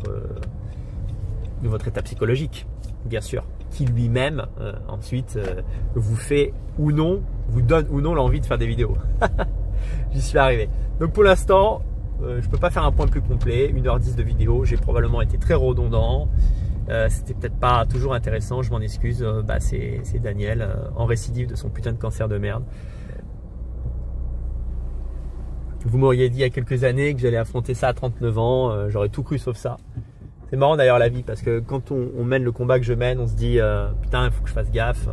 état psychologique, bien sûr, qui lui-même ensuite vous fait ou non, vous donne ou non l'envie de faire des vidéos. J'y suis arrivé. Donc pour l'instant, je ne peux pas faire un point plus complet, 1h10 de vidéo, j'ai probablement été très redondant, c'était peut-être pas toujours intéressant, je m'en excuse, c'est Daniel en récidive de son putain de cancer de merde. Vous m'auriez dit il y a quelques années que j'allais affronter ça à 39 ans, j'aurais tout cru sauf ça. C'est marrant d'ailleurs la vie, parce que quand on mène le combat que je mène, on se dit putain, il faut que je fasse gaffe.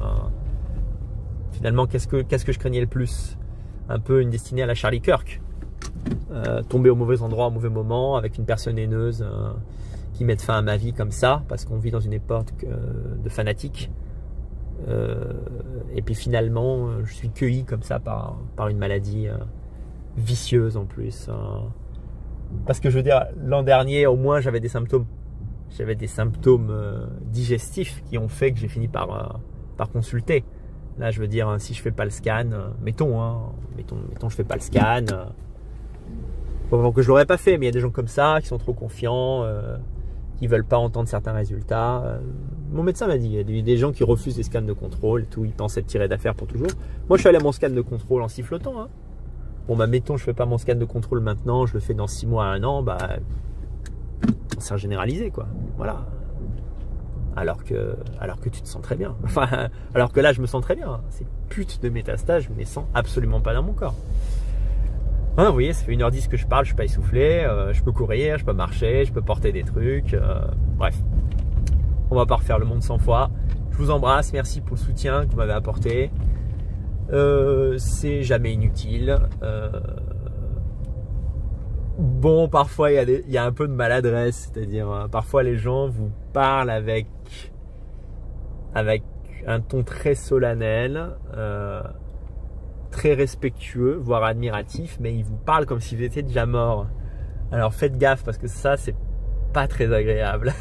Finalement, qu'est-ce que je craignais le plus? Un peu une destinée à la Charlie Kirk. Tomber au mauvais endroit au mauvais moment avec une personne haineuse qui mette fin à ma vie comme ça, parce qu'on vit dans une époque de fanatiques. Et puis finalement, je suis cueilli comme ça par une maladie vicieuse en plus. Parce que je veux dire, l'an dernier, au moins, j'avais des symptômes. J'avais des symptômes digestifs qui ont fait que j'ai fini par consulter. Là, je veux dire, si je fais pas le scan, mettons, je fais pas le scan. Bon, que je l'aurais pas fait, mais il y a des gens comme ça qui sont trop confiants, qui veulent pas entendre certains résultats. Mon médecin m'a dit, il y a des gens qui refusent les scans de contrôle et tout, ils pensent être tirés d'affaire pour toujours. Moi, je suis allé à mon scan de contrôle en sifflotant. Bon, mettons, je fais pas mon scan de contrôle maintenant, je le fais dans 6 mois à 1 an, cancer généralisé, quoi. Voilà. Alors que tu te sens très bien. Enfin, alors que là, je me sens très bien. Ces putes de métastases, je ne les sens absolument pas dans mon corps. Vous voyez, ça fait 1h10 que je parle, je suis pas essoufflé, je peux courir, je peux marcher, je peux porter des trucs. Bref, on va pas refaire le monde 100 fois. Je vous embrasse, merci pour le soutien que vous m'avez apporté. C'est jamais inutile. Bon, parfois il y a un peu de maladresse, c'est-à-dire parfois les gens vous parlent avec un ton très solennel, très respectueux, voire admiratif, mais ils vous parlent comme s'ils étaient déjà morts. Alors faites gaffe, parce que ça, c'est pas très agréable.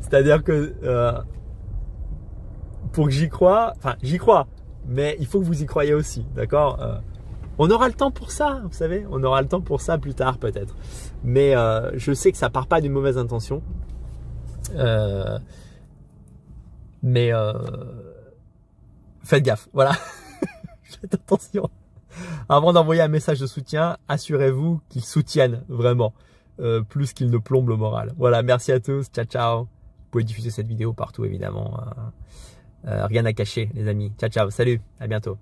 C'est-à-dire que pour que j'y croie, mais il faut que vous y croyez aussi, d'accord? On aura le temps pour ça, vous savez, on aura le temps pour ça plus tard peut-être. Mais je sais que ça part pas d'une mauvaise intention. Mais faites gaffe, voilà. Faites attention. Avant d'envoyer un message de soutien, assurez-vous qu'ils soutiennent vraiment, plus qu'ils ne plombent le moral. Voilà, merci à tous, ciao ciao. Vous pouvez diffuser cette vidéo partout évidemment. Rien à cacher les amis. Ciao ciao, salut, à bientôt.